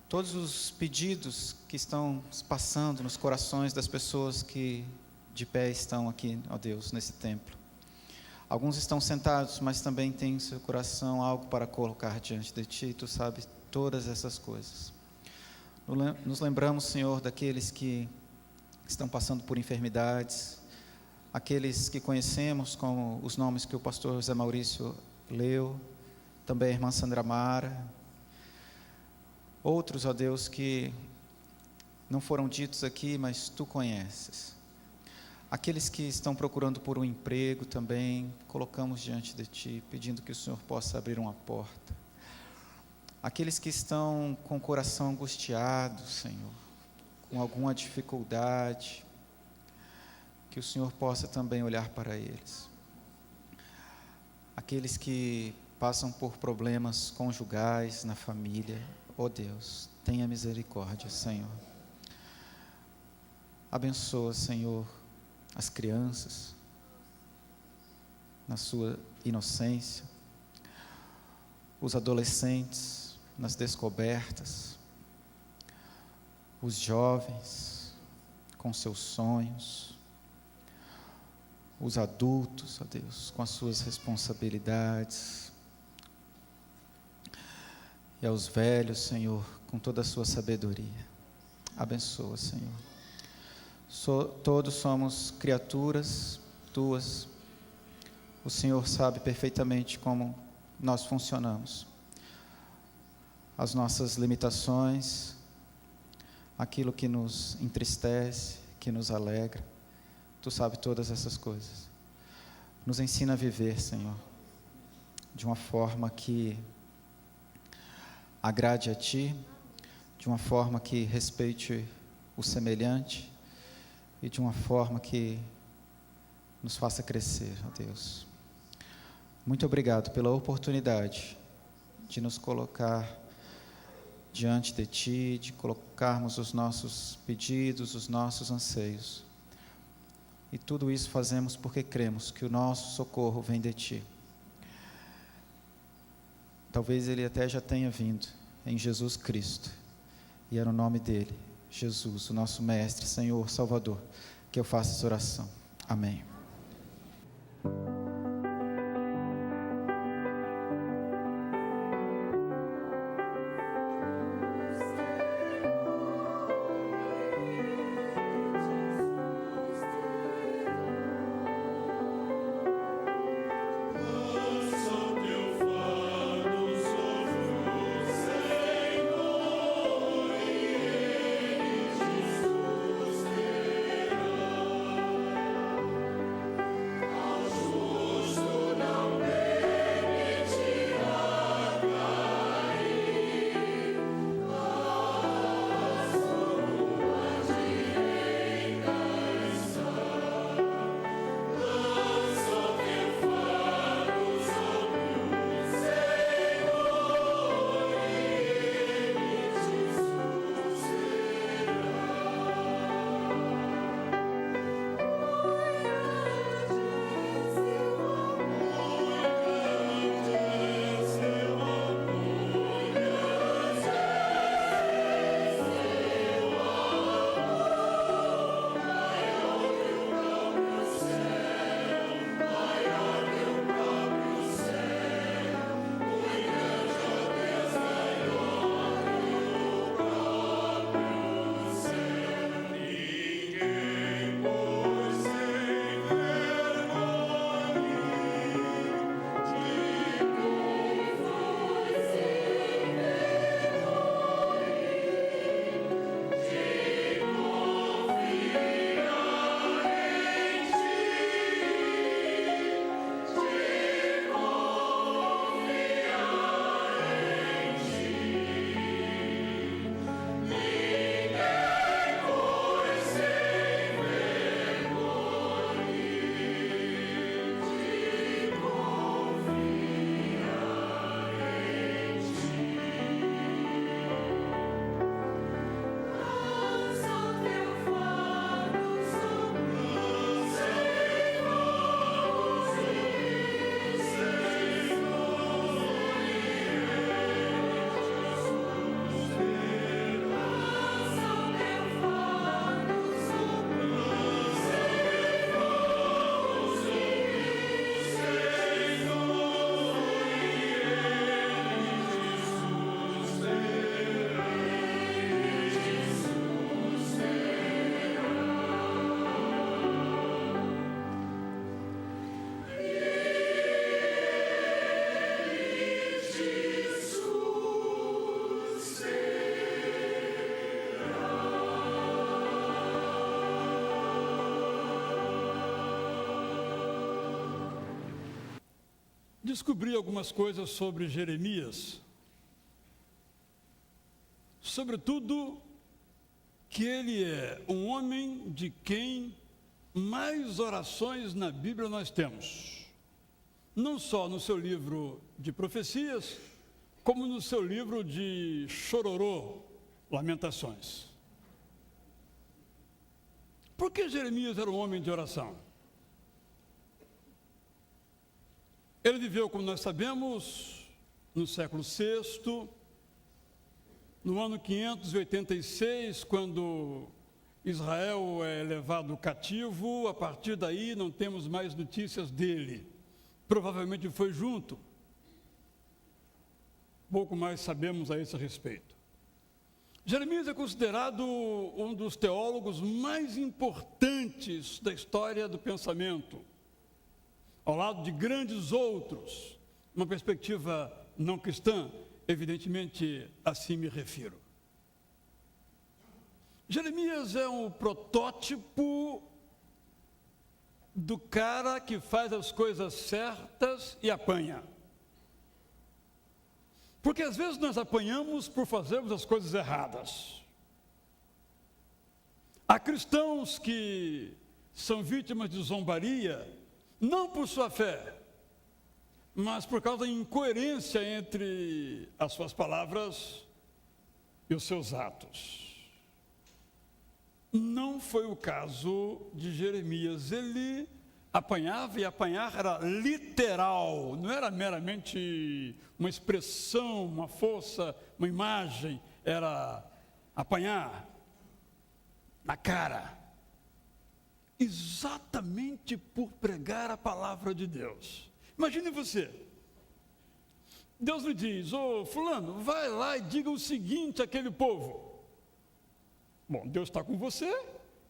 todos os pedidos que estão passando nos corações das pessoas que de pé estão aqui, ó Deus, nesse templo. Alguns estão sentados, mas também têm em seu coração algo para colocar diante de Ti, Tu sabes todas essas coisas. Nos lembramos, Senhor, daqueles que estão passando por enfermidades, aqueles que conhecemos, como os nomes que o pastor José Maurício leu, também a irmã Sandra Mara, outros, ó Deus, que não foram ditos aqui, mas Tu conheces. Aqueles que estão procurando por um emprego também, colocamos diante de Ti, pedindo que o Senhor possa abrir uma porta. Aqueles que estão com o coração angustiado, Senhor, com alguma dificuldade, que o Senhor possa também olhar para eles. Aqueles que passam por problemas conjugais na família, ó Deus, tenha misericórdia, Senhor. Abençoa, Senhor, as crianças, na sua inocência, os adolescentes, nas descobertas, os jovens, com seus sonhos, os adultos, ó Deus, com as suas responsabilidades, e aos velhos, Senhor, com toda a sua sabedoria. Abençoa, Senhor. Todos somos criaturas Tuas. O Senhor sabe perfeitamente como nós funcionamos. As nossas limitações, aquilo que nos entristece, que nos alegra. Tu sabes todas essas coisas. Nos ensina a viver, Senhor, de uma forma que agrade a Ti, de uma forma que respeite o semelhante e de uma forma que nos faça crescer, ó Deus. Muito obrigado pela oportunidade de nos colocar diante de Ti, de colocarmos os nossos pedidos, os nossos anseios. E tudo isso fazemos porque cremos que o nosso socorro vem de Ti. Talvez ele até já tenha vindo em Jesus Cristo. E é no nome dele, Jesus, o nosso Mestre, Senhor, Salvador, que eu faço essa oração. Amém. Descobri algumas coisas sobre Jeremias, sobretudo que ele é um homem de quem mais orações na Bíblia nós temos, não só no seu livro de profecias, como no seu livro de Chororô, Lamentações. Por que Jeremias era um homem de oração? Ele viveu, como nós sabemos, no século VI, no ano 586, quando Israel é levado cativo. A partir daí não temos mais notícias dele. Provavelmente foi junto. Pouco mais sabemos a esse respeito. Jeremias é considerado um dos teólogos mais importantes da história do pensamento, ao lado de grandes outros, uma perspectiva não cristã, evidentemente assim me refiro. Jeremias é um protótipo do cara que faz as coisas certas e apanha. Porque às vezes nós apanhamos por fazermos as coisas erradas. Há cristãos que são vítimas de zombaria, não por sua fé, mas por causa da incoerência entre as suas palavras e os seus atos. Não foi o caso de Jeremias. Ele apanhava, e apanhar era literal, não era meramente uma expressão, uma força, uma imagem, era apanhar na cara, exatamente por pregar a palavra de Deus. Imagine você, Deus lhe diz: ô fulano, vai lá e diga o seguinte àquele povo. Bom, Deus está com você,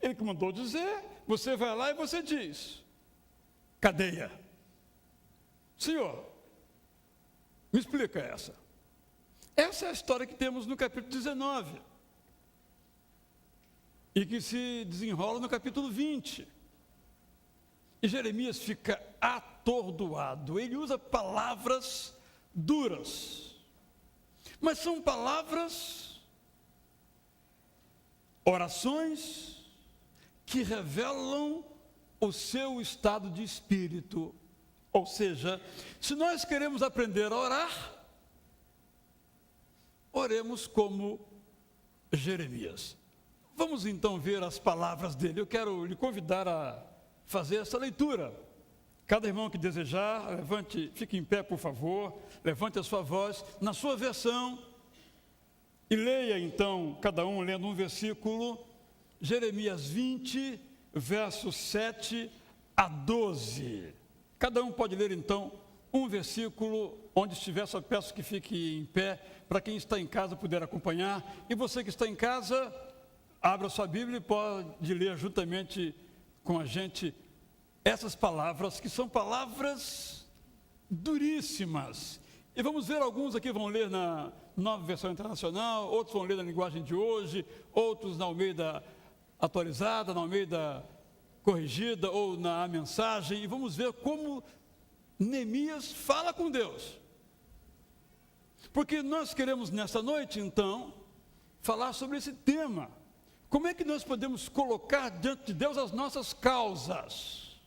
Ele que mandou dizer, você vai lá e você diz: cadeia. Senhor, me explica essa. Essa é a história que temos no capítulo 19. E que se desenrola no capítulo 20. E Jeremias fica atordoado. Ele usa palavras duras. Mas são palavras, orações, que revelam o seu estado de espírito. Ou seja, se nós queremos aprender a orar, oremos como Jeremias. Vamos então ver as palavras dele. Eu quero lhe convidar a fazer essa leitura. Cada irmão que desejar, levante, fique em pé, por favor, levante a sua voz, na sua versão, e leia então, cada um lendo um versículo, Jeremias 20, versos 7 a 12. Cada um pode ler então um versículo, onde estiver, só peço que fique em pé, para quem está em casa puder acompanhar, e você que está em casa, abra sua Bíblia e pode ler juntamente com a gente essas palavras, que são palavras duríssimas. E vamos ver, alguns aqui vão ler na Nova Versão Internacional, outros vão ler na linguagem de hoje, outros na Almeida atualizada, na Almeida corrigida ou na mensagem, e vamos ver como Neemias fala com Deus. Porque nós queremos nesta noite, então, falar sobre esse tema. Como é que nós podemos colocar diante de Deus as nossas causas?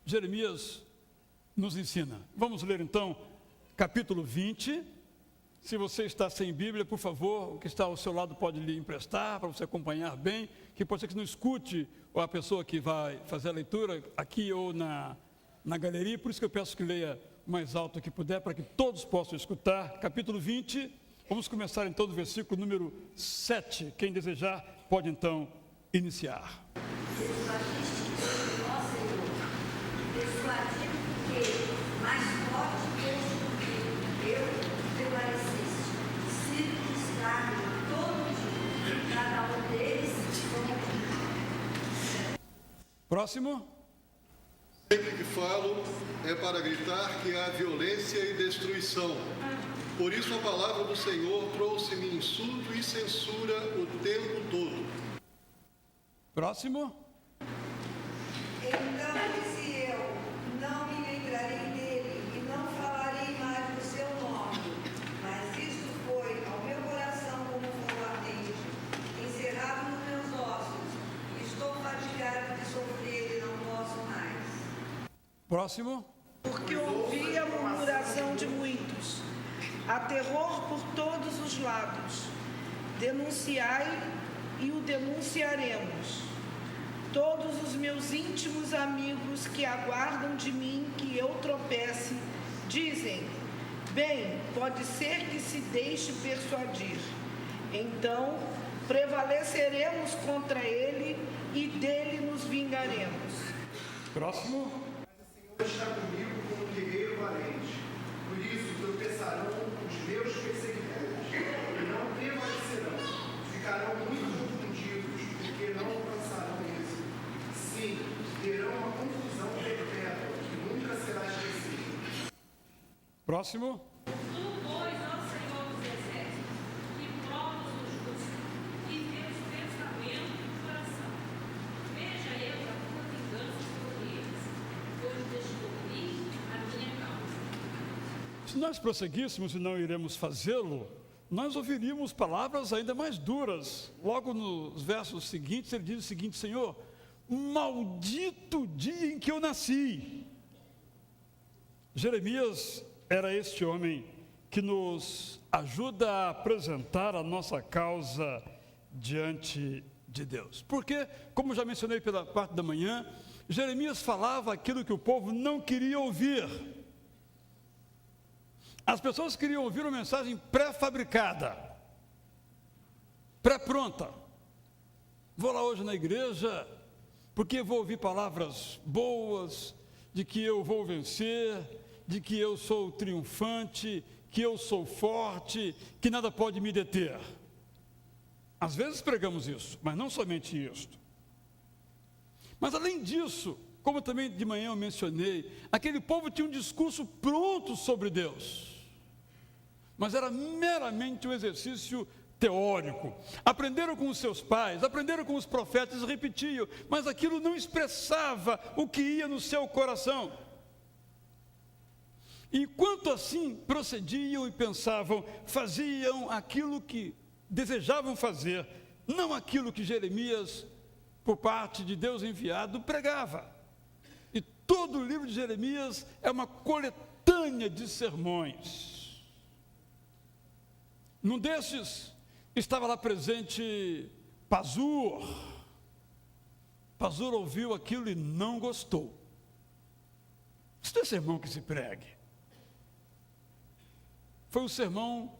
Jeremias nos ensina. Vamos ler então capítulo 20. Se você está sem Bíblia, por favor, o que está ao seu lado pode lhe emprestar, para você acompanhar bem, que pode ser que não escute a pessoa que vai fazer a leitura aqui ou na galeria, por isso que eu peço que leia o mais alto que puder, para que todos possam escutar. Capítulo 20, vamos começar então do versículo número 7. Quem desejar pode então iniciar. Próximo. Sempre que falo é para gritar que há violência e destruição. Por isso a palavra do Senhor trouxe-me insulto e censura o tempo todo. Próximo. Então disse eu, não me lembrarei dele e não falarei mais do seu nome. Mas isto foi ao meu coração como fogo ardente, encerrado nos meus ossos. Estou fatigado de sofrer e não posso mais. Próximo. Porque ouvi a murmuração de muitos, há terror por todos os lados. Denunciai e o denunciaremos. Todos os meus íntimos amigos que aguardam de mim que eu tropece, dizem: bem, pode ser que se deixe persuadir. Então, prevaleceremos contra ele e dele nos vingaremos. Próximo. Mas o Senhor está comigo como um guerreiro valente. Por isso tropeçarão os meus perseguidores e não prevalecerão. Ficarão muito confundidos, porque não alcançarão isso. Sim, terão uma confusão perpétua que nunca será esquecida. Próximo. Se nós prosseguíssemos e não iremos fazê-lo, nós ouviríamos palavras ainda mais duras. Logo nos versos seguintes, ele diz o seguinte: Senhor, maldito o dia em que eu nasci. Jeremias era este homem que nos ajuda a apresentar a nossa causa diante de Deus. Porque, como já mencionei pela parte da manhã, Jeremias falava aquilo que o povo não queria ouvir. As pessoas queriam ouvir uma mensagem pré-fabricada, pré-pronta. Vou lá hoje na igreja, porque vou ouvir palavras boas, de que eu vou vencer, de que eu sou triunfante, que eu sou forte, que nada pode me deter. Às vezes pregamos isso, mas não somente isso. Mas além disso, como também de manhã eu mencionei, aquele povo tinha um discurso pronto sobre Deus, mas era meramente um exercício teórico. Aprenderam com os seus pais, aprenderam com os profetas, repetiam, mas aquilo não expressava o que ia no seu coração. Enquanto assim procediam e pensavam, faziam aquilo que desejavam fazer, não aquilo que Jeremias, por parte de Deus enviado, pregava. E todo o livro de Jeremias é uma coletânea de sermões. Num desses, estava lá presente Pazur. Pazur ouviu aquilo e não gostou. Isso não é sermão que se pregue. Foi o sermão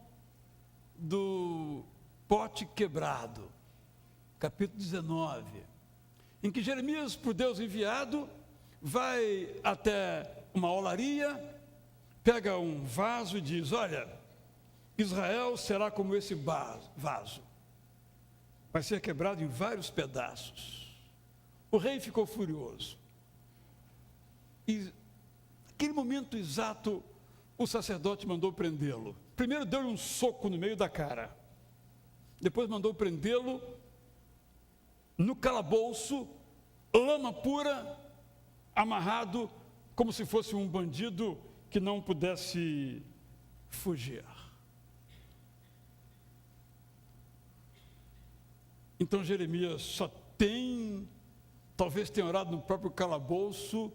do pote quebrado, capítulo 19, em que Jeremias, por Deus enviado, vai até uma olaria, pega um vaso e diz: olha, Israel será como esse vaso, vai ser quebrado em vários pedaços. O rei ficou furioso. E naquele momento exato, o sacerdote mandou prendê-lo. Primeiro deu-lhe um soco no meio da cara. Depois mandou prendê-lo no calabouço, lama pura, amarrado, como se fosse um bandido que não pudesse fugir. Então Jeremias só tem, talvez tenha orado no próprio calabouço,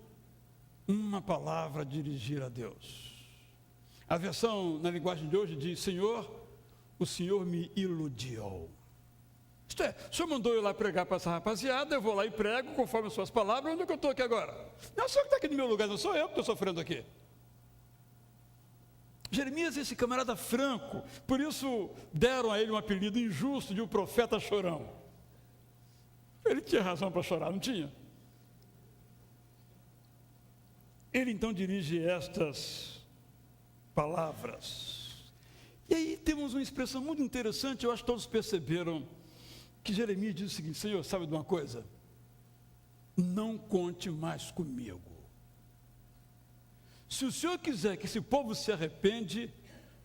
uma palavra a dirigir a Deus. A versão na linguagem de hoje diz: Senhor, o Senhor me iludiu. Isto é, o Senhor mandou eu lá pregar para essa rapaziada, eu vou lá e prego conforme as suas palavras. Onde é que eu estou aqui agora? Não é o Senhor que está aqui no meu lugar, não sou eu que estou sofrendo aqui. Jeremias é esse camarada franco, por isso deram a ele um apelido injusto de o profeta chorão. Ele tinha razão para chorar, não tinha? Ele então dirige estas palavras. E aí temos uma expressão muito interessante, eu acho que todos perceberam, que Jeremias diz o seguinte: Senhor, sabe de uma coisa? Não conte mais comigo. Se o Senhor quiser que esse povo se arrepende,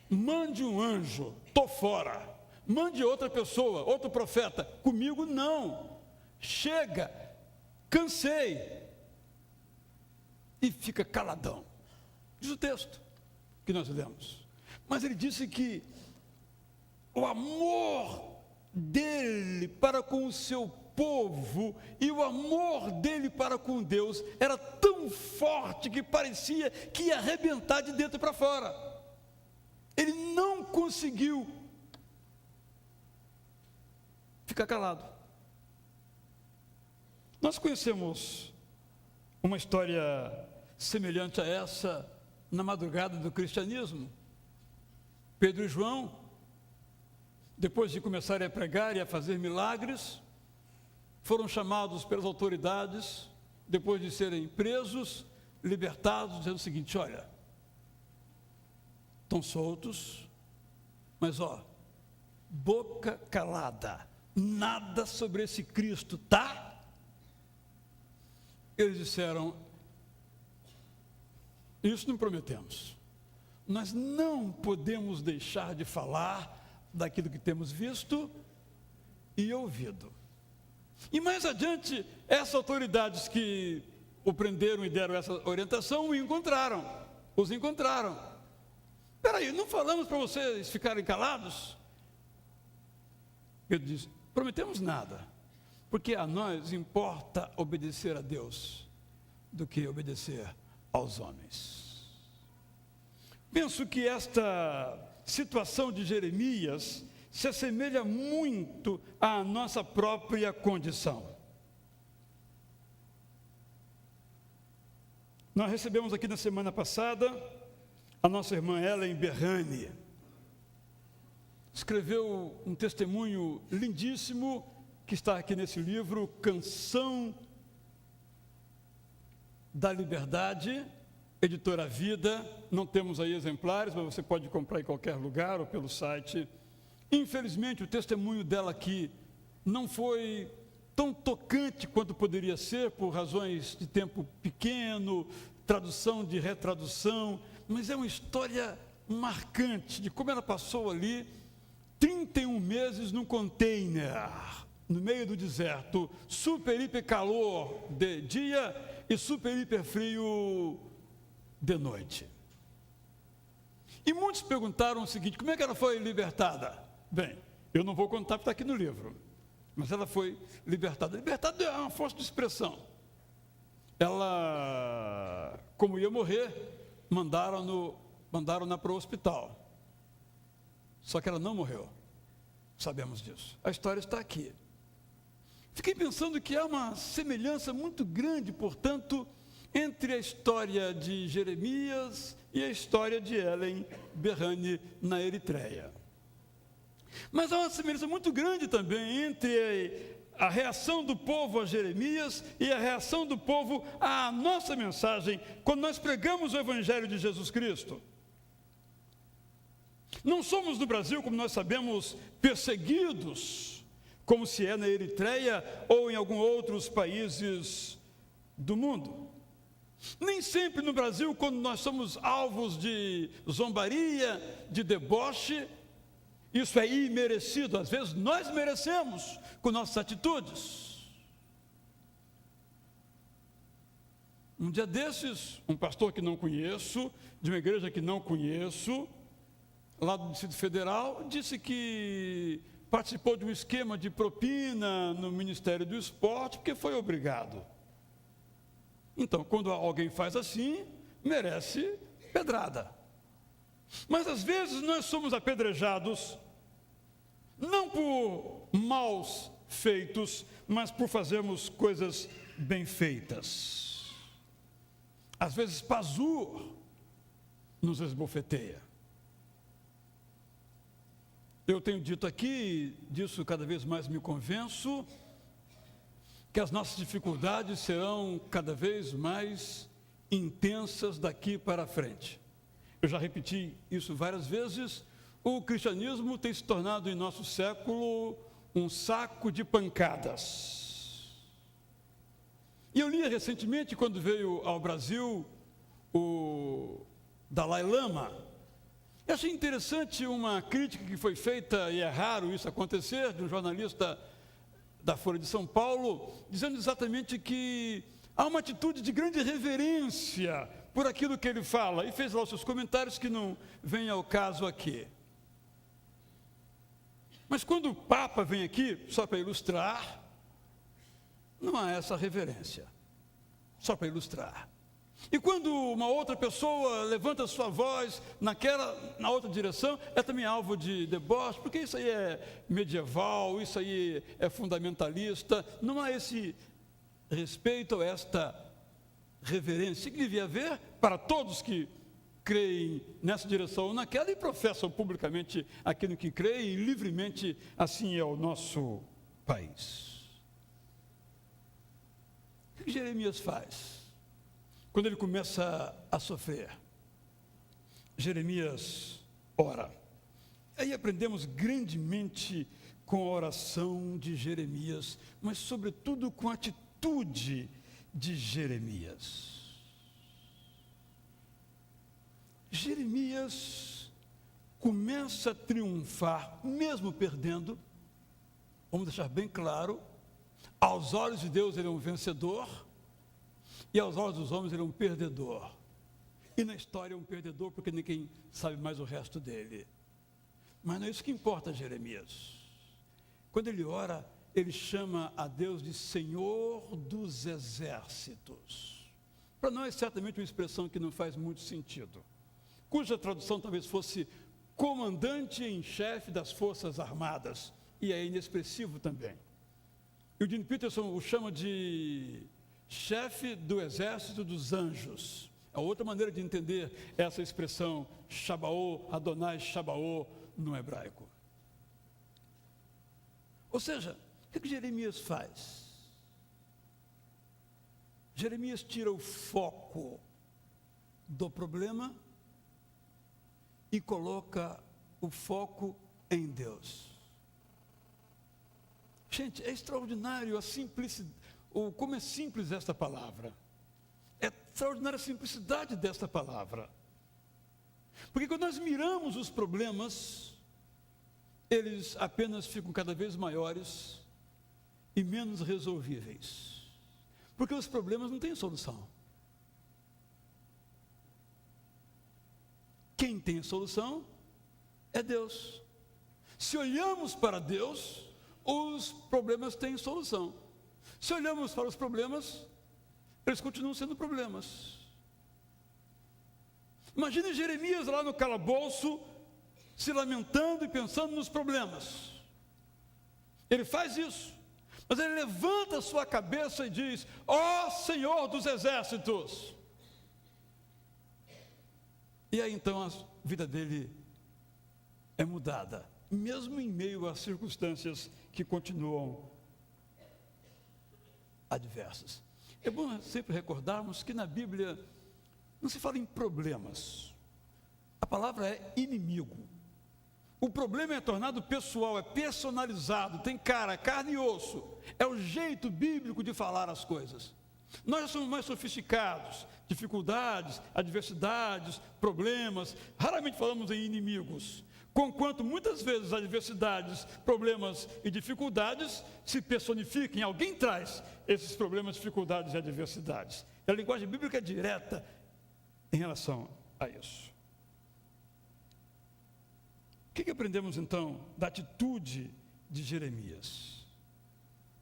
mande um anjo, estou fora. Mande outra pessoa, outro profeta. Comigo não. Chega, cansei. E fica caladão. Diz o texto que nós lemos. Mas ele disse que o amor dele para com o seu povo e o amor dele para com Deus era tão forte que parecia que ia arrebentar de dentro para fora. Ele não conseguiu ficar calado. Nós conhecemos uma história semelhante a essa na madrugada do cristianismo. Pedro e João, depois de começarem a pregar e a fazer milagres, foram chamados pelas autoridades, depois de serem presos, libertados, dizendo o seguinte: olha, estão soltos, mas boca calada, nada sobre esse Cristo, tá? Eles disseram: isso não prometemos, nós não podemos deixar de falar daquilo que temos visto e ouvido. E mais adiante, essas autoridades que o prenderam e deram essa orientação os encontraram. Espera aí, não falamos para vocês ficarem calados? Pedro disse: prometemos nada, porque a nós importa obedecer a Deus do que obedecer aos homens. Penso que esta situação de Jeremias se assemelha muito à nossa própria condição. Nós recebemos aqui na semana passada a nossa irmã Ellen Berrani. Escreveu um testemunho lindíssimo que está aqui nesse livro, Canção da Liberdade, editora Vida. Não temos aí exemplares, mas você pode comprar em qualquer lugar ou pelo site. Infelizmente, o testemunho dela aqui não foi tão tocante quanto poderia ser, por razões de tempo pequeno, tradução de retradução, mas é uma história marcante de como ela passou ali 31 meses num container, no meio do deserto, super hiper calor de dia e super hiper frio de noite. E muitos perguntaram o seguinte: como é que ela foi libertada? Bem, eu não vou contar porque está aqui no livro, mas ela foi libertada. Libertada é uma força de expressão. Ela, como ia morrer, mandaram-na para o hospital. Só que ela não morreu. Sabemos disso. A história está aqui. Fiquei pensando que há uma semelhança muito grande, portanto, entre a história de Jeremias e a história de Ellen Berrani na Eritreia. Mas há uma semelhança muito grande também entre a reação do povo a Jeremias e a reação do povo à nossa mensagem quando nós pregamos o Evangelho de Jesus Cristo. Não somos no Brasil, como nós sabemos, perseguidos, como se é na Eritreia ou em alguns outros países do mundo. Nem sempre no Brasil, quando nós somos alvos de zombaria, de deboche, isso é imerecido. Às vezes nós merecemos com nossas atitudes. Um dia desses, um pastor que não conheço, de uma igreja que não conheço, lá do Distrito Federal, disse que participou de um esquema de propina no Ministério do Esporte, porque foi obrigado. Então, quando alguém faz assim, merece pedrada. Mas às vezes nós somos apedrejados, não por maus feitos, mas por fazermos coisas bem feitas. Às vezes Pazur nos esbofeteia. Eu tenho dito aqui, disso cada vez mais me convenço, que as nossas dificuldades serão cada vez mais intensas daqui para frente. Eu já repeti isso várias vezes. O cristianismo tem se tornado em nosso século um saco de pancadas. E eu li recentemente, quando veio ao Brasil o Dalai Lama, eu achei interessante uma crítica que foi feita, e é raro isso acontecer, de um jornalista da Folha de São Paulo, dizendo exatamente que há uma atitude de grande reverência por aquilo que ele fala, e fez lá os seus comentários que não vêm ao caso aqui. Mas quando o Papa vem aqui, só para ilustrar, não há essa reverência, só para ilustrar. E quando uma outra pessoa levanta sua voz na outra direção, é também alvo de deboche, porque isso aí é medieval, isso aí é fundamentalista. Não há esse respeito ou esta reverência que devia haver para todos que creem nessa direção ou naquela e professam publicamente aquilo que creem, e livremente assim é o nosso país. O que Jeremias faz quando ele começa a sofrer? Jeremias ora. Aí aprendemos grandemente com a oração de Jeremias, mas sobretudo com a atitude de Jeremias. Jeremias começa a triunfar, mesmo perdendo. Vamos deixar bem claro, aos olhos de Deus ele é um vencedor, e aos olhos dos homens ele é um perdedor. e na história um perdedor, porque ninguém sabe mais o resto dele. Mas não é isso que importa, Jeremias. Quando ele ora, ele chama a Deus de Senhor dos Exércitos. Para nós, certamente, uma expressão que não faz muito sentido, cuja tradução talvez fosse comandante em chefe das Forças Armadas, e é inexpressivo também. E o Gene Peterson o chama de chefe do exército dos anjos. A outra maneira de entender essa expressão, Shabaô, Adonai Shabaô, no hebraico. Ou seja, o que Jeremias faz? Jeremias tira o foco do problema e coloca o foco em Deus. Gente, é extraordinário a simplicidade, ou como é simples esta palavra. É extraordinária a simplicidade desta palavra. Porque quando nós miramos os problemas, eles apenas ficam cada vez maiores e menos resolvíveis. Porque os problemas não têm solução. Quem tem a solução é Deus. Se olhamos para Deus, os problemas têm solução. Se olhamos para os problemas, eles continuam sendo problemas. Imagine Jeremias lá no calabouço, se lamentando e pensando nos problemas. Ele faz isso, mas ele levanta a sua cabeça e diz: ó Senhor dos Exércitos. E aí então a vida dele é mudada, mesmo em meio às circunstâncias que continuam adversas. É bom sempre recordarmos que na Bíblia não se fala em problemas. A palavra é inimigo. O problema é tornado pessoal, é personalizado, tem cara, carne e osso. É o jeito bíblico de falar as coisas. Nós já somos mais sofisticados, dificuldades, adversidades, problemas. Raramente falamos em inimigos. Conquanto muitas vezes adversidades, problemas e dificuldades se personificam, alguém traz esses problemas, dificuldades e adversidades. E a linguagem bíblica é direta em relação a isso. O que aprendemos então da atitude de Jeremias?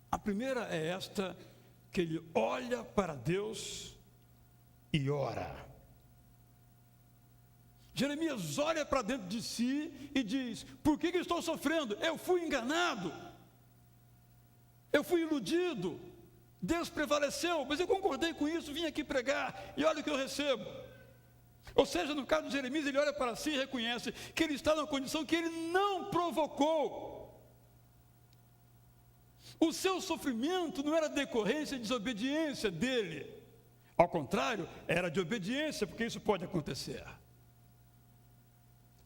A primeira é esta, que ele olha para Deus e ora. Jeremias olha para dentro de si e diz: por que eu estou sofrendo? Eu fui enganado, eu fui iludido, Deus prevaleceu, mas eu concordei com isso, vim aqui pregar e olha o que eu recebo. Ou seja, no caso de Jeremias, ele olha para si e reconhece que ele está numa condição que ele não provocou. O seu sofrimento não era decorrência de desobediência dele, ao contrário, era de obediência, porque isso pode acontecer.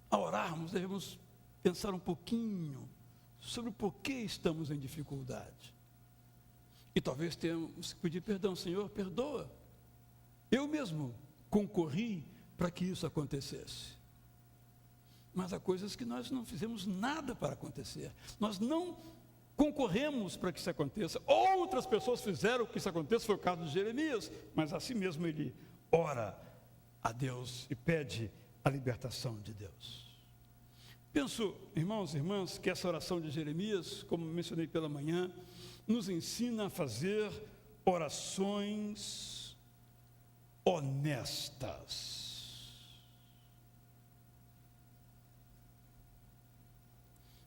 Ao orarmos, devemos pensar um pouquinho sobre o porquê estamos em dificuldade. E talvez tenhamos que pedir perdão. Senhor, perdoa. Eu mesmo concorri para que isso acontecesse. Mas há coisas que nós não fizemos nada para acontecer. Nós não concorremos para que isso aconteça. Outras pessoas fizeram que isso aconteça, foi o caso de Jeremias, mas assim mesmo ele ora a Deus e pede a libertação de Deus. Penso, irmãos e irmãs, que essa oração de Jeremias, como mencionei pela manhã, nos ensina a fazer orações honestas.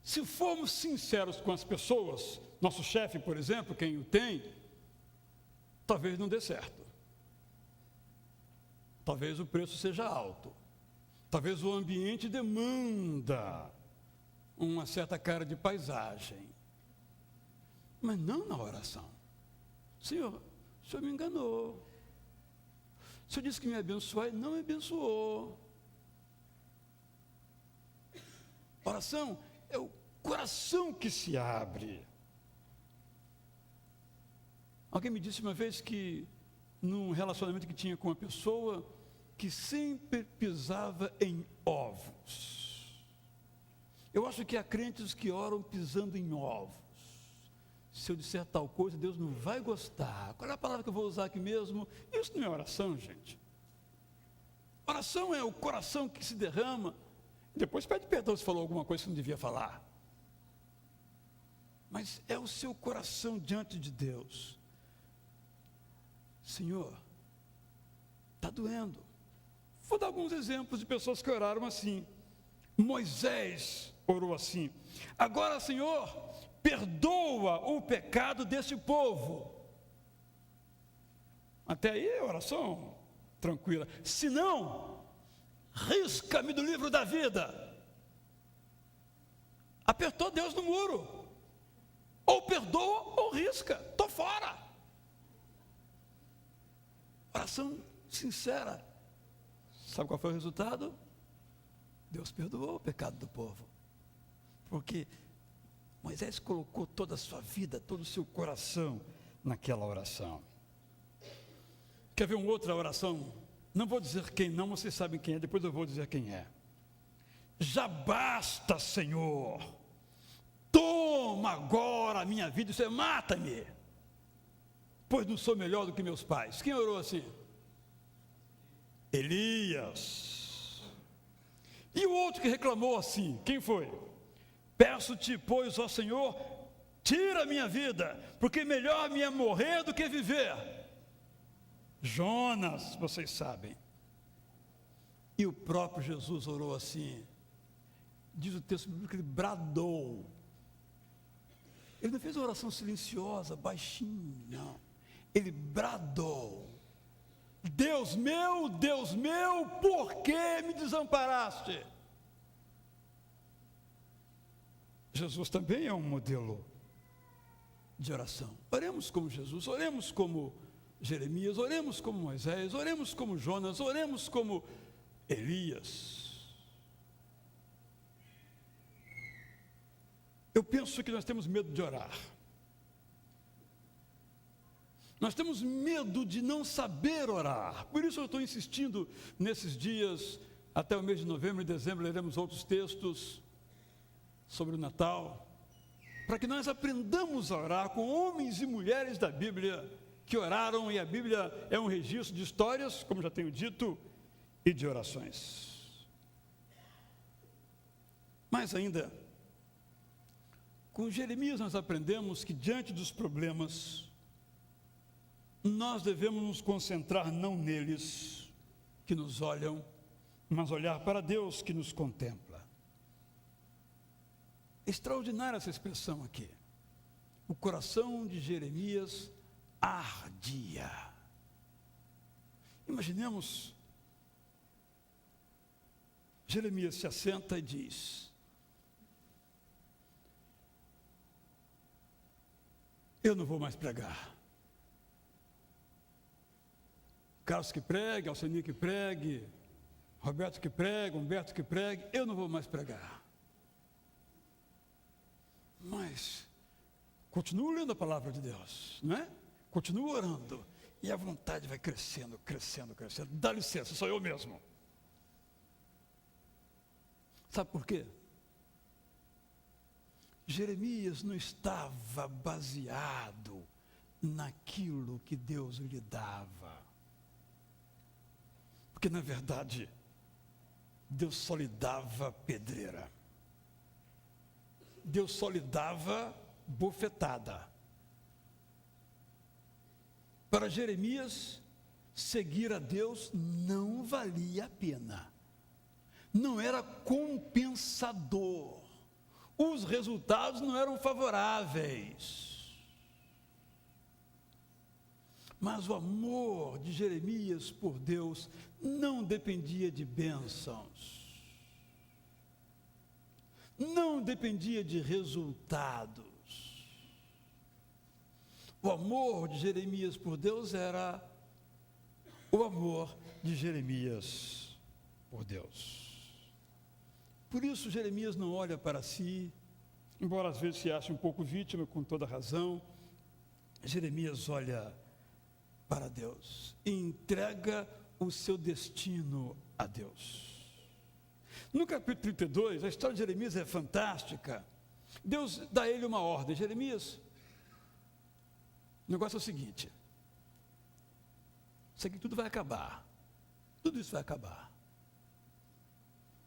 Se formos sinceros com as pessoas, nosso chefe, por exemplo, quem o tem, talvez não dê certo. Talvez o preço seja alto. Talvez o ambiente demanda uma certa cara de paisagem. Mas não na oração. Senhor, o Senhor me enganou. O Senhor disse que me abençoar e não me abençoou. Oração é o coração que se abre. Alguém me disse uma vez que, num relacionamento que tinha com uma pessoa, que sempre pisava em ovos. Eu acho que há crentes que oram pisando em ovos. Se eu disser tal coisa, Deus não vai gostar. Qual é a palavra que eu vou usar aqui mesmo? Isso não é oração, gente. Oração é o coração que se derrama. Depois pede perdão se falou alguma coisa que não devia falar. Mas é o seu coração diante de Deus. Senhor, está doendo. Vou dar alguns exemplos de pessoas que oraram assim. Moisés orou assim: agora, Senhor, perdoa o pecado desse povo. Até aí é oração tranquila. Se não, risca-me do livro da vida. Apertou Deus no muro. Ou perdoa ou risca. Estou fora. Oração sincera. Sabe qual foi o resultado? Deus perdoou o pecado do povo. Porque Moisés colocou toda a sua vida, todo o seu coração naquela oração. Quer ver uma outra oração? Não vou dizer quem não, vocês sabem quem é, depois eu vou dizer quem é. Já basta, Senhor. Toma agora a minha vida, você mata-me, pois não sou melhor do que meus pais. Quem orou assim? Elias. E o outro que reclamou assim, quem foi? Peço-te, pois, ó Senhor, tira a minha vida, porque melhor me é morrer do que viver. Jonas, vocês sabem. E o próprio Jesus orou assim. Diz o texto bíblico que ele bradou. Ele não fez uma oração silenciosa, baixinho, não. Ele bradou: Deus meu, por que me desamparaste? Jesus também é um modelo de oração. Oremos como Jesus, oremos como Jeremias, oremos como Moisés, oremos como Jonas, oremos como Elias. Eu penso que nós temos medo de orar. Nós temos medo de não saber orar. Por isso eu estou insistindo nesses dias, até o mês de novembro e dezembro, leremos outros textos sobre o Natal, para que nós aprendamos a orar com homens e mulheres da Bíblia que oraram, e a Bíblia é um registro de histórias, como já tenho dito, e de orações. Mais ainda, com Jeremias nós aprendemos que diante dos problemas, nós devemos nos concentrar não neles que nos olham, mas olhar para Deus que nos contempla. Extraordinária essa expressão aqui. O coração de Jeremias ardia. Imaginemos, Jeremias se assenta e diz: eu não vou mais pregar. Carlos que pregue, Alcenir que pregue, Roberto que pregue, Humberto que pregue, eu não vou mais pregar. Mas continuo lendo a palavra de Deus, não é? Continuo orando, e a vontade vai crescendo, crescendo, crescendo. Dá licença, sou eu mesmo. Sabe por quê? Jeremias não estava baseado naquilo que Deus lhe dava. Porque, na verdade, Deus só lhe dava pedreira. Deus só lhe dava bofetada. Para Jeremias, seguir a Deus não valia a pena. Não era compensador. Os resultados não eram favoráveis. Mas o amor de Jeremias por Deus não dependia de bênçãos. Não dependia de resultados. O amor de Jeremias por Deus era o amor de Jeremias por Deus. Por isso Jeremias não olha para si, embora às vezes se ache um pouco vítima, com toda razão. Jeremias olha para Deus e entrega o seu destino a Deus. No capítulo 32, a história de Jeremias é fantástica. Deus dá a ele uma ordem: Jeremias, o negócio é o seguinte, isso aqui tudo vai acabar, tudo isso vai acabar.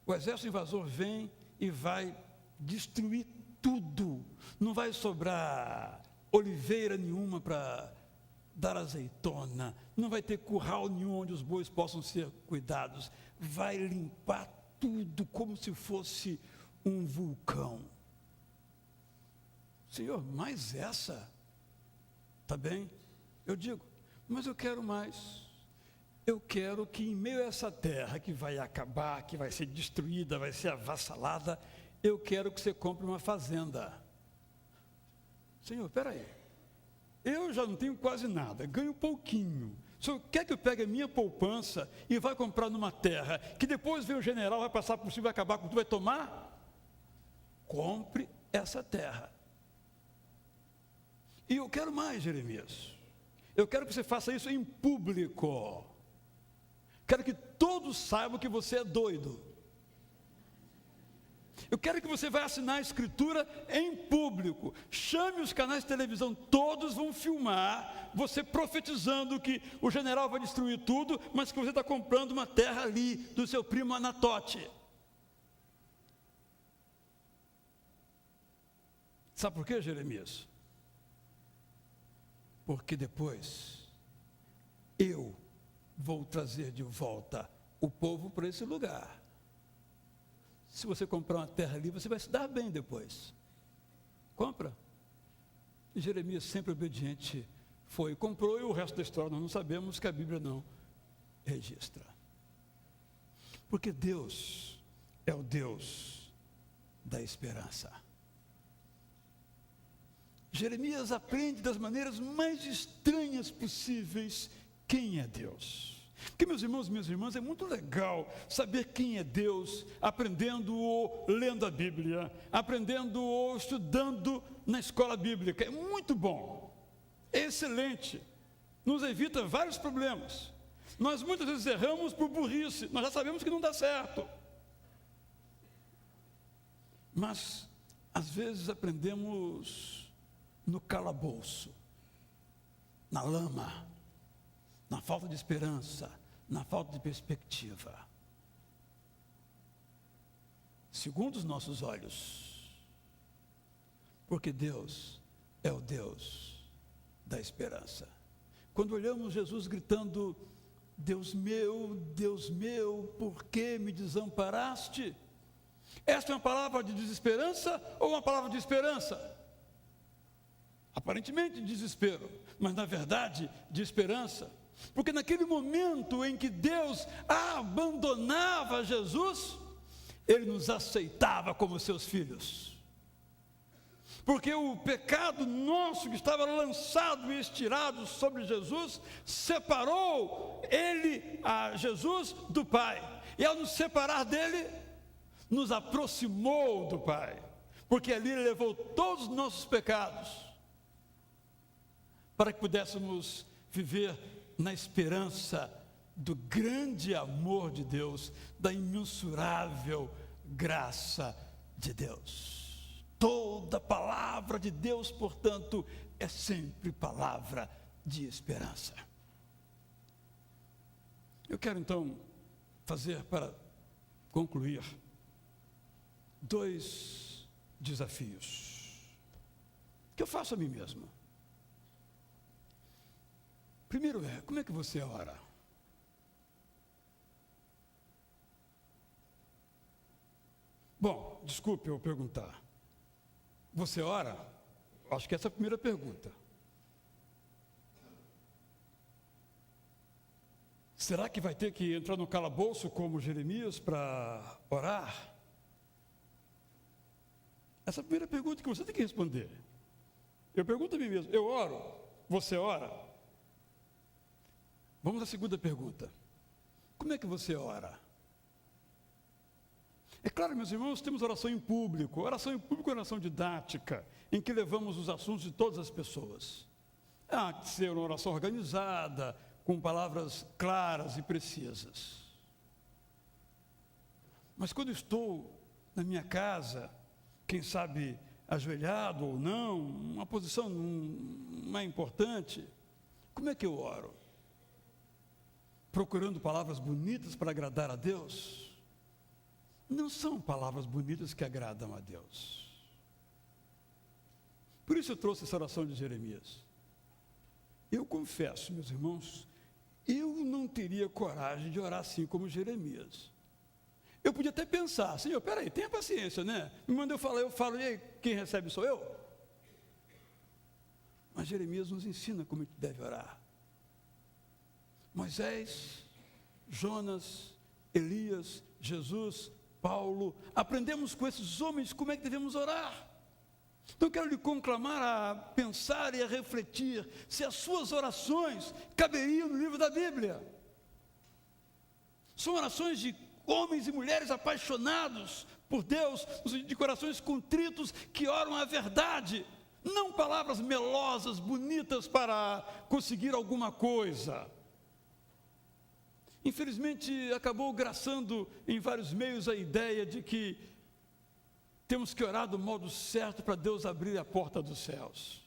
O exército invasor vem e vai destruir tudo. Não vai sobrar oliveira nenhuma para dar azeitona. Não vai ter curral nenhum onde os bois possam ser cuidados. Vai limpar tudo como se fosse um vulcão. Senhor, mais essa? Tá bem? Eu digo, mas eu quero mais. Eu quero que em meio a essa terra que vai acabar, que vai ser destruída, vai ser avassalada, eu quero que você compre uma fazenda. Senhor, espera aí. Eu já não tenho quase nada, ganho pouquinho. O senhor quer que eu pegue a minha poupança e vá comprar numa terra que depois vem o general, vai passar por cima, vai acabar com tudo, vai tomar? Compre essa terra. E eu quero mais, Jeremias. Eu quero que você faça isso em público. Quero que todos saibam que você é doido. Eu quero que você vá assinar a escritura em público. Chame os canais de televisão, todos vão filmar você profetizando que o general vai destruir tudo, mas que você está comprando uma terra ali do seu primo Anatote. Sabe por quê, Jeremias? Porque depois eu vou trazer de volta o povo para esse lugar. Se você comprar uma terra ali, você vai se dar bem depois. Compra. E Jeremias, sempre obediente, foi, comprou, e o resto da história nós não sabemos, que a Bíblia não registra. Porque Deus é o Deus da esperança. Jeremias aprende das maneiras mais estranhas possíveis quem é Deus. Porque, meus irmãos e minhas irmãs, é muito legal saber quem é Deus, aprendendo ou lendo a Bíblia, aprendendo ou estudando na escola bíblica. É muito bom, é excelente, nos evita vários problemas. Nós muitas vezes erramos por burrice, nós já sabemos que não dá certo. Mas, às vezes, aprendemos no calabouço, na lama, na falta de esperança, na falta de perspectiva. Segundo os nossos olhos, porque Deus é o Deus da esperança. Quando olhamos Jesus gritando, Deus meu, por que me desamparaste? Esta é uma palavra de desesperança ou uma palavra de esperança? Aparentemente desespero, mas na verdade de esperança. Porque naquele momento em que Deus abandonava Jesus, Ele nos aceitava como seus filhos. Porque o pecado nosso que estava lançado e estirado sobre Jesus, separou Jesus do Pai. E ao nos separar dele, nos aproximou do Pai. Porque ali Ele levou todos os nossos pecados, para que pudéssemos viver na esperança do grande amor de Deus, da imensurável graça de Deus. Toda palavra de Deus, portanto, é sempre palavra de esperança. Eu quero então fazer, para concluir, 2 desafios que eu faço a mim mesmo. Primeiro como é que você ora? Bom, desculpe eu perguntar. Você ora? Acho que essa é a primeira pergunta. Será que vai ter que entrar no calabouço como Jeremias para orar? Essa é a primeira pergunta que você tem que responder. Eu pergunto a mim mesmo, eu oro? Você ora? Vamos à segunda pergunta. Como é que você ora? É claro, meus irmãos, temos oração em público. Oração em público é oração didática, em que levamos os assuntos de todas as pessoas. Há que ser uma oração organizada, com palavras claras e precisas. Mas quando estou na minha casa, quem sabe ajoelhado ou não, uma posição não é importante, como é que eu oro? Procurando palavras bonitas para agradar a Deus? não são palavras bonitas que agradam a Deus. Por isso eu trouxe essa oração de Jeremias. Eu confesso, meus irmãos, eu não teria coragem de orar assim como Jeremias. Eu podia até pensar, Senhor, peraí, tenha paciência, né? Me manda eu falo, e aí, quem recebe sou eu? Mas Jeremias nos ensina como a gente deve orar. Moisés, Jonas, Elias, Jesus, Paulo, aprendemos com esses homens como é que devemos orar. Então, eu quero lhe conclamar a pensar e a refletir se as suas orações caberiam no livro da Bíblia. São orações de homens e mulheres apaixonados por Deus, de corações contritos que oram a verdade, não palavras melosas, bonitas para conseguir alguma coisa. Infelizmente, acabou graçando em vários meios a ideia de que temos que orar do modo certo para Deus abrir a porta dos céus.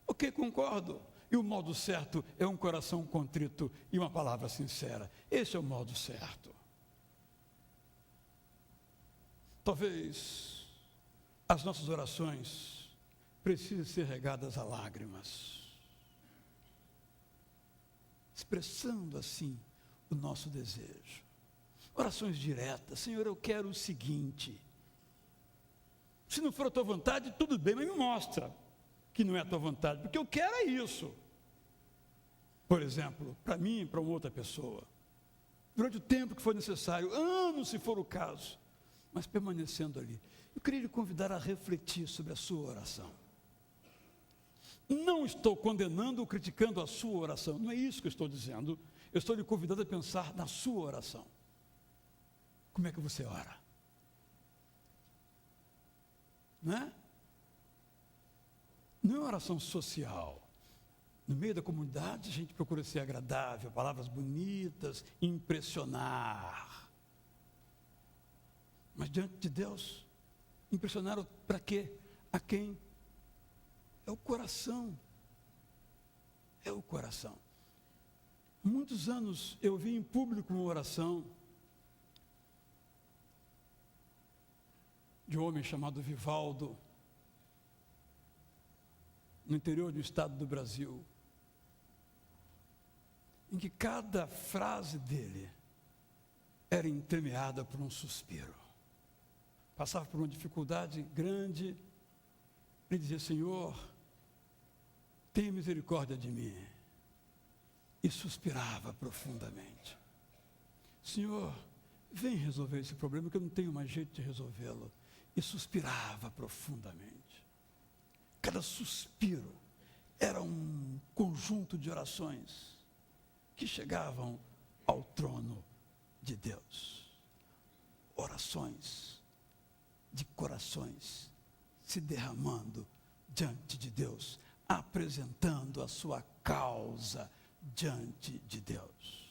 Ok, concordo. E o modo certo é um coração contrito e uma palavra sincera. Esse é o modo certo. Talvez as nossas orações precisem ser regadas a lágrimas, expressando assim o nosso desejo. Orações diretas. Senhor, eu quero o seguinte. Se não for a tua vontade, tudo bem, mas me mostra que não é a tua vontade, porque eu quero é isso. Por exemplo, para mim e para uma outra pessoa, durante o tempo que for necessário, anos se for o caso, mas permanecendo ali. Eu queria lhe convidar a refletir sobre a sua oração. Não estou condenando ou criticando a sua oração, não é isso que eu estou dizendo. Eu estou lhe convidando a pensar na sua oração. Como é que você ora? Não é? Não é uma oração social. No meio da comunidade, a gente procura ser agradável, palavras bonitas, impressionar. Mas diante de Deus, impressionar para quê? A quem? É o coração. É o coração. Muitos anos eu vi em público uma oração de um homem chamado Vivaldo, no interior do estado do Brasil, em que cada frase dele era entremeada por um suspiro. Passava por uma dificuldade grande, ele dizia, Senhor, tenha misericórdia de mim. E suspirava profundamente. Senhor, vem resolver esse problema, que eu não tenho mais jeito de resolvê-lo. E suspirava profundamente. Cada suspiro era um conjunto de orações que chegavam ao trono de Deus. Orações de corações se derramando diante de Deus, apresentando a sua causa diante de Deus.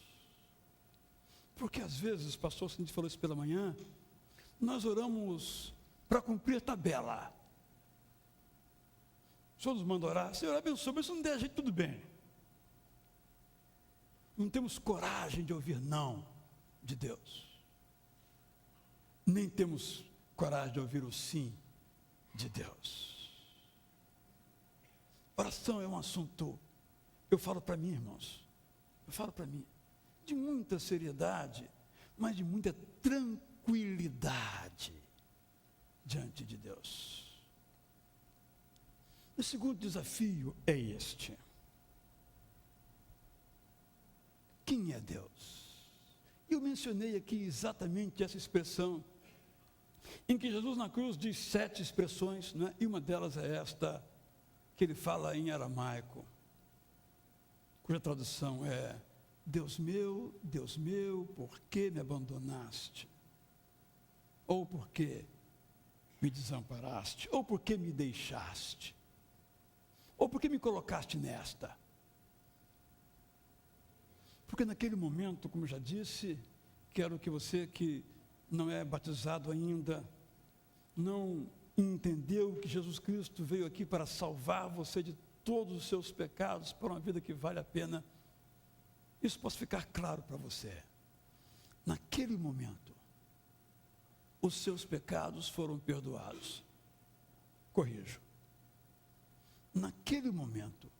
Porque às vezes, pastor, a gente falou isso pela manhã, nós oramos para cumprir tabela. O Senhor nos manda orar, Senhor, abençoa, mas se não der jeito, tudo bem. Não temos coragem de ouvir não de Deus. Nem temos coragem de ouvir o sim de Deus. Oração é um assunto, eu falo para mim, irmãos, eu falo para mim, de muita seriedade, mas de muita tranquilidade diante de Deus. O segundo desafio é este. Quem é Deus? Eu mencionei aqui exatamente essa expressão, em que Jesus na cruz diz 7 expressões, não é? E uma delas é esta, que ele fala em aramaico, cuja tradução é, Deus meu, por que me abandonaste? Ou por que me desamparaste? Ou por que me deixaste? Ou por que me colocaste nesta? Porque naquele momento, como eu já disse, quero que você que não é batizado ainda, não entendeu que Jesus Cristo veio aqui para salvar você de todos os seus pecados, para uma vida que vale a pena, isso possa ficar claro para você. Naquele momento, os seus pecados foram perdoados. Corrijo. Naquele momento,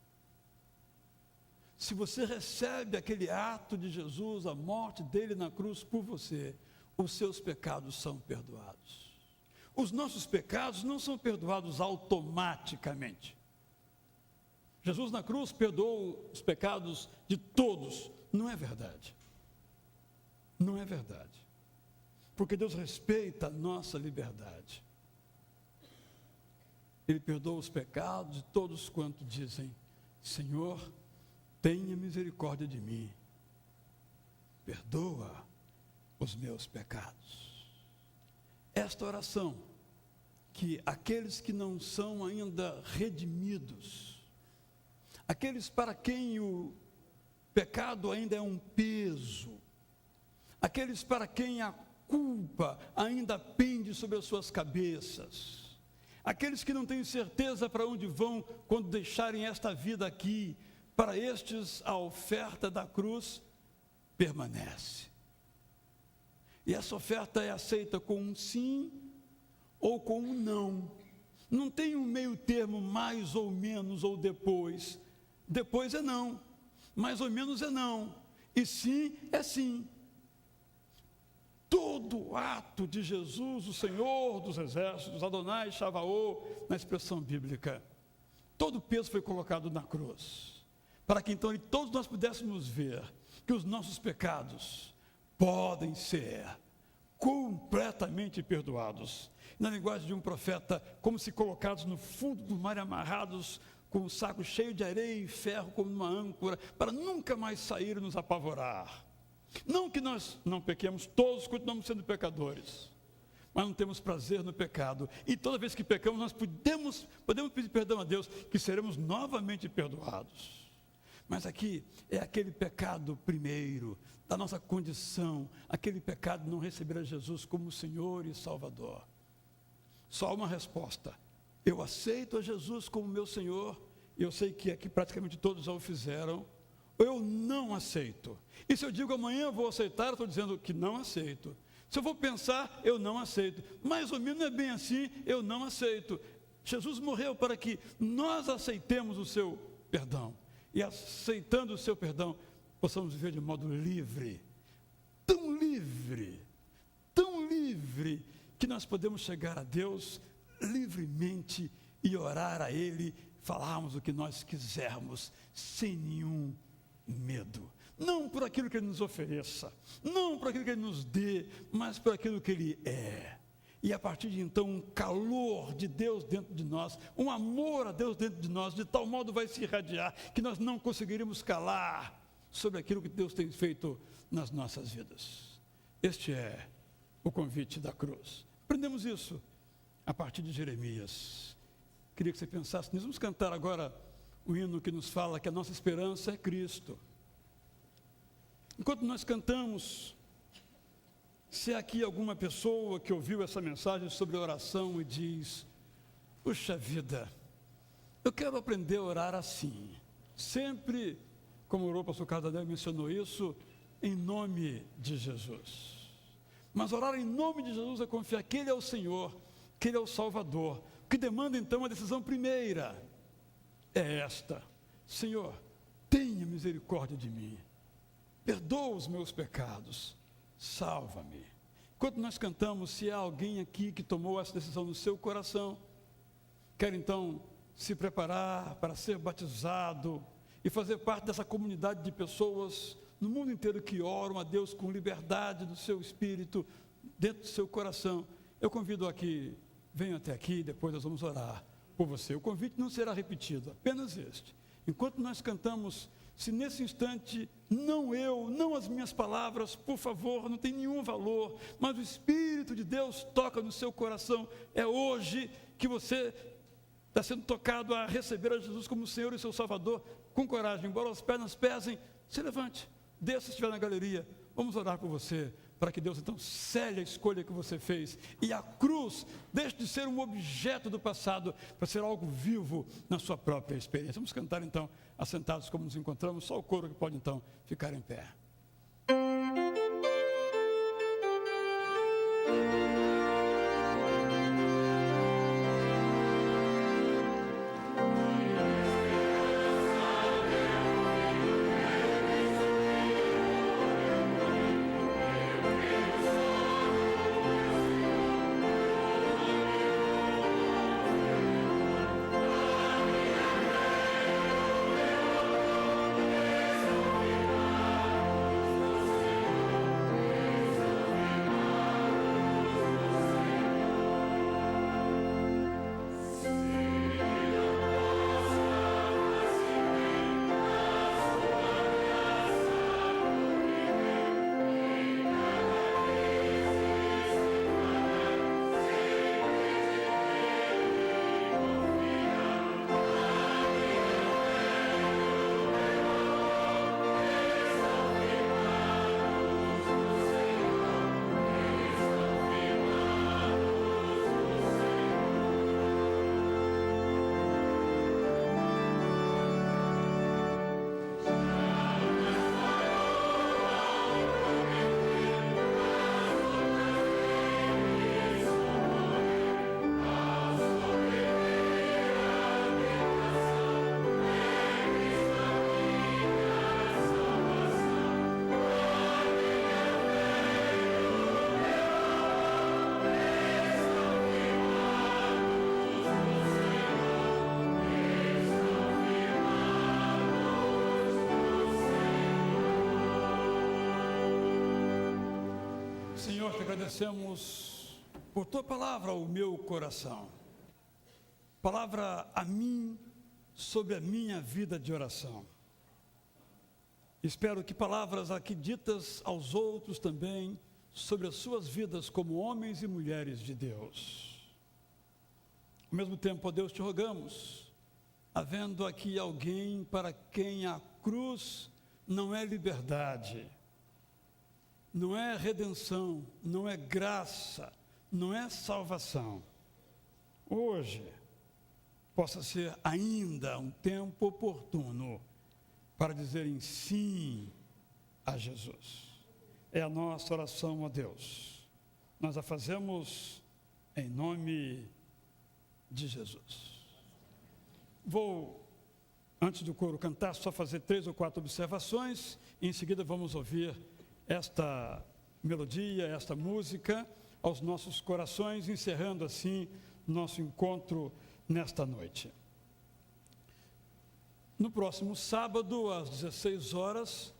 se você recebe aquele ato de Jesus, a morte dele na cruz por você, os seus pecados são perdoados. Os nossos pecados não são perdoados automaticamente. Jesus na cruz perdoou os pecados de todos. Não é verdade. Não é verdade. Porque Deus respeita a nossa liberdade. Ele perdoa os pecados de todos quanto dizem: Senhor, tenha misericórdia de mim. Perdoa os meus pecados. Esta oração, que aqueles que não são ainda redimidos, aqueles para quem o pecado ainda é um peso, aqueles para quem a culpa ainda pende sobre as suas cabeças, aqueles que não têm certeza para onde vão quando deixarem esta vida aqui, para estes a oferta da cruz permanece. E essa oferta é aceita com um sim ou com um não. Não tem um meio termo, mais ou menos, ou depois. Depois é não, mais ou menos é não, e sim é sim. Todo ato de Jesus, o Senhor dos Exércitos, Adonai Shavaô, na expressão bíblica, todo o peso foi colocado na cruz, para que então todos nós pudéssemos ver que os nossos pecados podem ser completamente perdoados. Na linguagem de um profeta, como se colocados no fundo do mar, amarrados com um saco cheio de areia e ferro como uma âncora, para nunca mais sair e nos apavorar. Não que nós não pequemos, todos continuamos sendo pecadores, mas não temos prazer no pecado, e toda vez que pecamos nós podemos pedir perdão a Deus, que seremos novamente perdoados. Mas aqui é aquele pecado primeiro, da nossa condição, aquele pecado de não receber a Jesus como Senhor e Salvador. Só uma resposta: eu aceito a Jesus como meu Senhor, e eu sei que aqui praticamente todos já o fizeram, ou eu não aceito. E se eu digo amanhã eu vou aceitar, eu estou dizendo que não aceito. Se eu vou pensar, eu não aceito. Mais ou menos não é bem assim, eu não aceito. Jesus morreu para que nós aceitemos o seu perdão. E aceitando o seu perdão, possamos viver de modo livre, tão livre, que nós podemos chegar a Deus livremente e orar a Ele, falarmos o que nós quisermos, sem nenhum medo. Não por aquilo que Ele nos ofereça, não por aquilo que Ele nos dê, mas por aquilo que Ele é. E a partir de então, um calor de Deus dentro de nós, um amor a Deus dentro de nós, de tal modo vai se irradiar, que nós não conseguiríamos calar sobre aquilo que Deus tem feito nas nossas vidas. Este é o convite da cruz. Aprendemos isso a partir de Jeremias. Queria que você pensasse nisso. Vamos cantar agora o hino que nos fala que a nossa esperança é Cristo. Enquanto nós cantamos, se há aqui alguma pessoa que ouviu essa mensagem sobre oração e diz: puxa vida, eu quero aprender a orar assim, sempre, como o pastor Cardanel mencionou isso, em nome de Jesus. Mas orar em nome de Jesus é confiar que Ele é o Senhor, que Ele é o Salvador. O que demanda então a decisão primeira é esta: Senhor, tenha misericórdia de mim, perdoa os meus pecados, salva-me. Enquanto nós cantamos, se há alguém aqui que tomou essa decisão no seu coração, quer então se preparar para ser batizado e fazer parte dessa comunidade de pessoas no mundo inteiro que oram a Deus com liberdade do seu espírito, dentro do seu coração, eu convido a que venham até aqui, depois nós vamos orar por você. O convite não será repetido, apenas este. Enquanto nós cantamos, se nesse instante, não eu, não as minhas palavras, por favor, não tem nenhum valor, mas o Espírito de Deus toca no seu coração, é hoje que você está sendo tocado a receber a Jesus como Senhor e seu Salvador, com coragem, embora as pernas pesem, se levante, desça se estiver na galeria, vamos orar por você, para que Deus então cele a escolha que você fez, e a cruz deixe de ser um objeto do passado, para ser algo vivo na sua própria experiência. Vamos cantar então, assentados como nos encontramos, só o coro que pode então ficar em pé. Senhor, te agradecemos por tua palavra ao meu coração. Palavra a mim sobre a minha vida de oração. Espero que palavras aqui ditas aos outros também sobre as suas vidas como homens e mulheres de Deus. Ao mesmo tempo, ó Deus, te rogamos, havendo aqui alguém para quem a cruz não é liberdade, não é redenção, não é graça, não é salvação. Hoje, possa ser ainda um tempo oportuno para dizerem sim a Jesus. É a nossa oração a Deus. Nós a fazemos em nome de Jesus. Vou, antes do coro cantar, só fazer 3 ou 4 observações, e em seguida vamos ouvir esta melodia, esta música aos nossos corações, encerrando assim nosso encontro nesta noite. No próximo sábado, às 16 horas,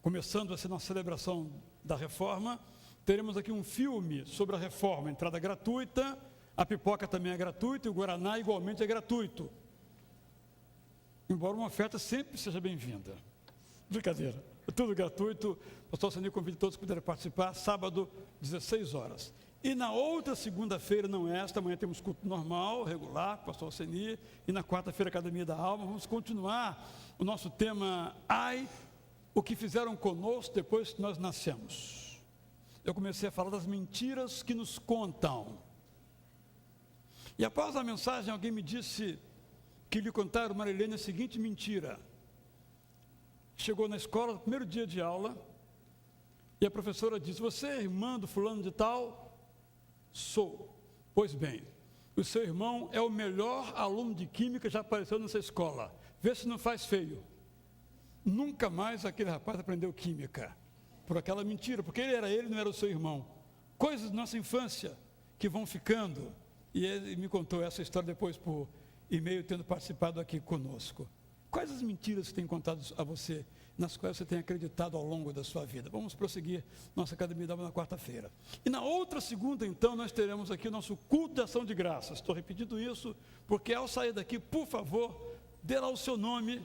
começando essa nossa celebração da Reforma, teremos aqui um filme sobre a Reforma, entrada gratuita, a pipoca também é gratuita e o Guaraná igualmente é gratuito. Embora uma oferta sempre seja bem-vinda. Brincadeira, é tudo gratuito. O pastor Sani convida todos que puderem participar, sábado, 16 horas. E na outra segunda-feira, não esta, amanhã temos culto normal, regular, pastor Sani, e na quarta-feira, Academia da Alma, vamos continuar o nosso tema, Ai, o que fizeram conosco depois que nós nascemos. Eu comecei a falar das mentiras que nos contam. E após a mensagem, alguém me disse que lhe contaram, Marilene, a seguinte mentira. Chegou na escola, no primeiro dia de aula, e a professora disse, você é irmã do fulano de tal? Sou. Pois bem, o seu irmão é o melhor aluno de química que já apareceu nessa escola. Vê se não faz feio. Nunca mais aquele rapaz aprendeu química. Por aquela mentira, porque ele não era o seu irmão. Coisas da nossa infância que vão ficando. E ele me contou essa história depois por e-mail, tendo participado aqui conosco. Quais as mentiras que tem contado a você, nas quais você tem acreditado ao longo da sua vida? Vamos prosseguir nossa Academia da Alma na quarta-feira. E na outra segunda, então, nós teremos aqui o nosso culto de ação de graças. Estou repetindo isso, porque ao sair daqui, por favor, dê lá o seu nome,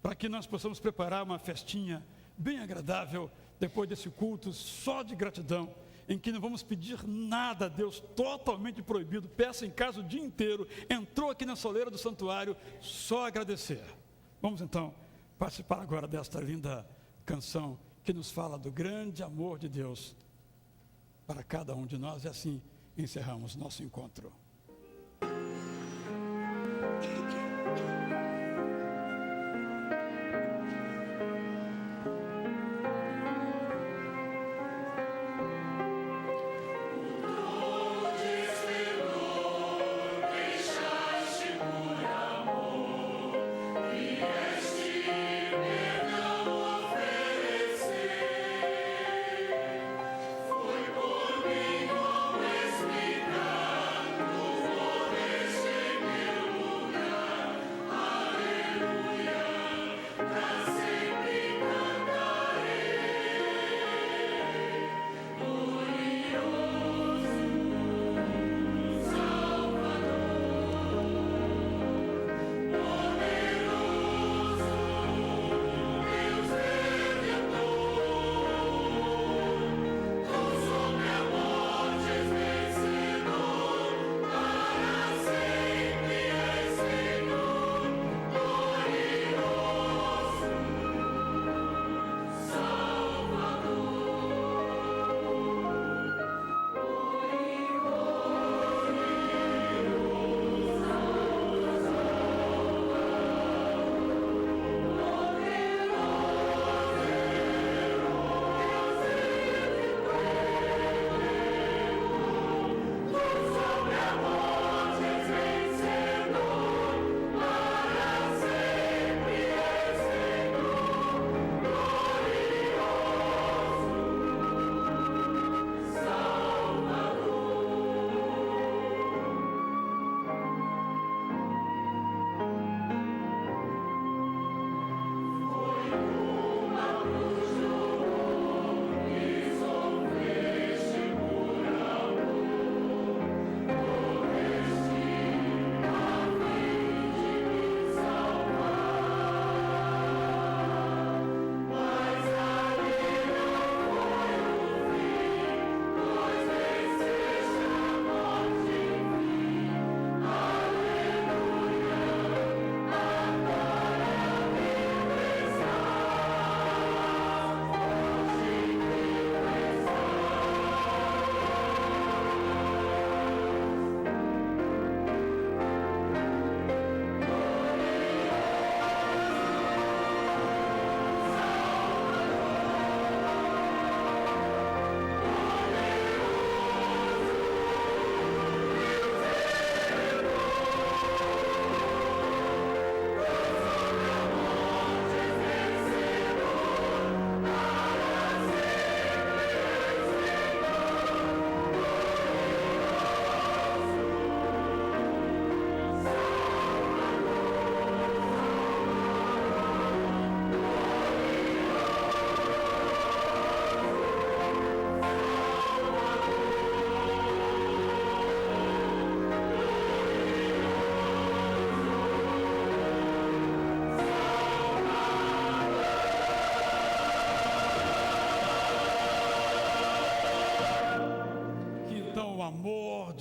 para que nós possamos preparar uma festinha bem agradável, depois desse culto só de gratidão, em que não vamos pedir nada a Deus, totalmente proibido, peça em casa o dia inteiro, entrou aqui na soleira do santuário, só agradecer. Vamos então participar agora desta linda canção que nos fala do grande amor de Deus para cada um de nós, e assim encerramos nosso encontro. Foi por mim como explicado.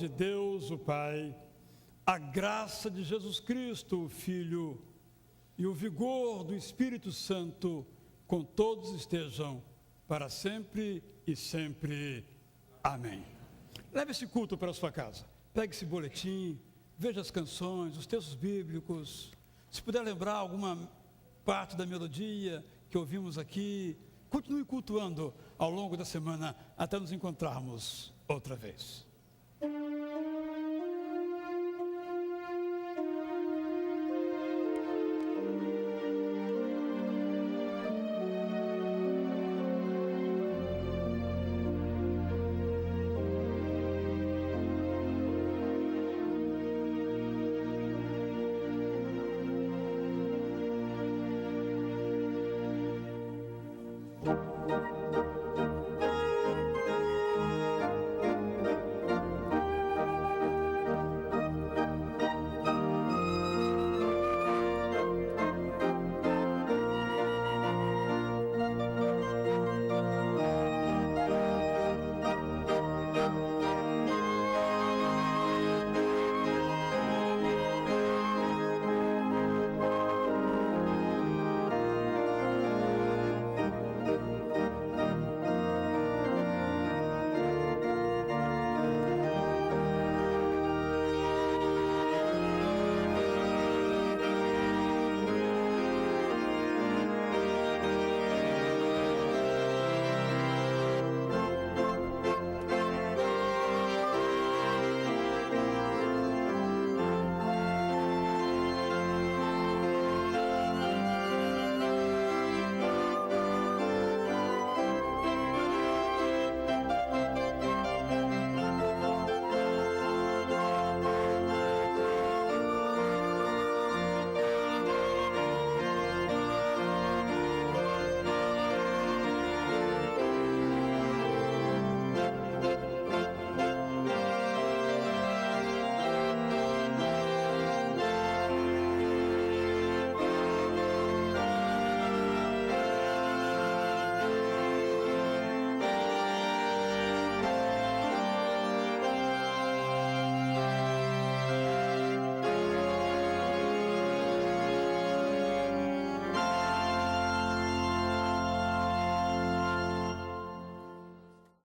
de Deus, o Pai, a graça de Jesus Cristo, o Filho, e o vigor do Espírito Santo com todos estejam para sempre e sempre. Amém. Leve esse culto para a sua casa. Pegue esse boletim, veja as canções, os textos bíblicos. Se puder lembrar alguma parte da melodia que ouvimos aqui, continue cultuando ao longo da semana até nos encontrarmos outra vez.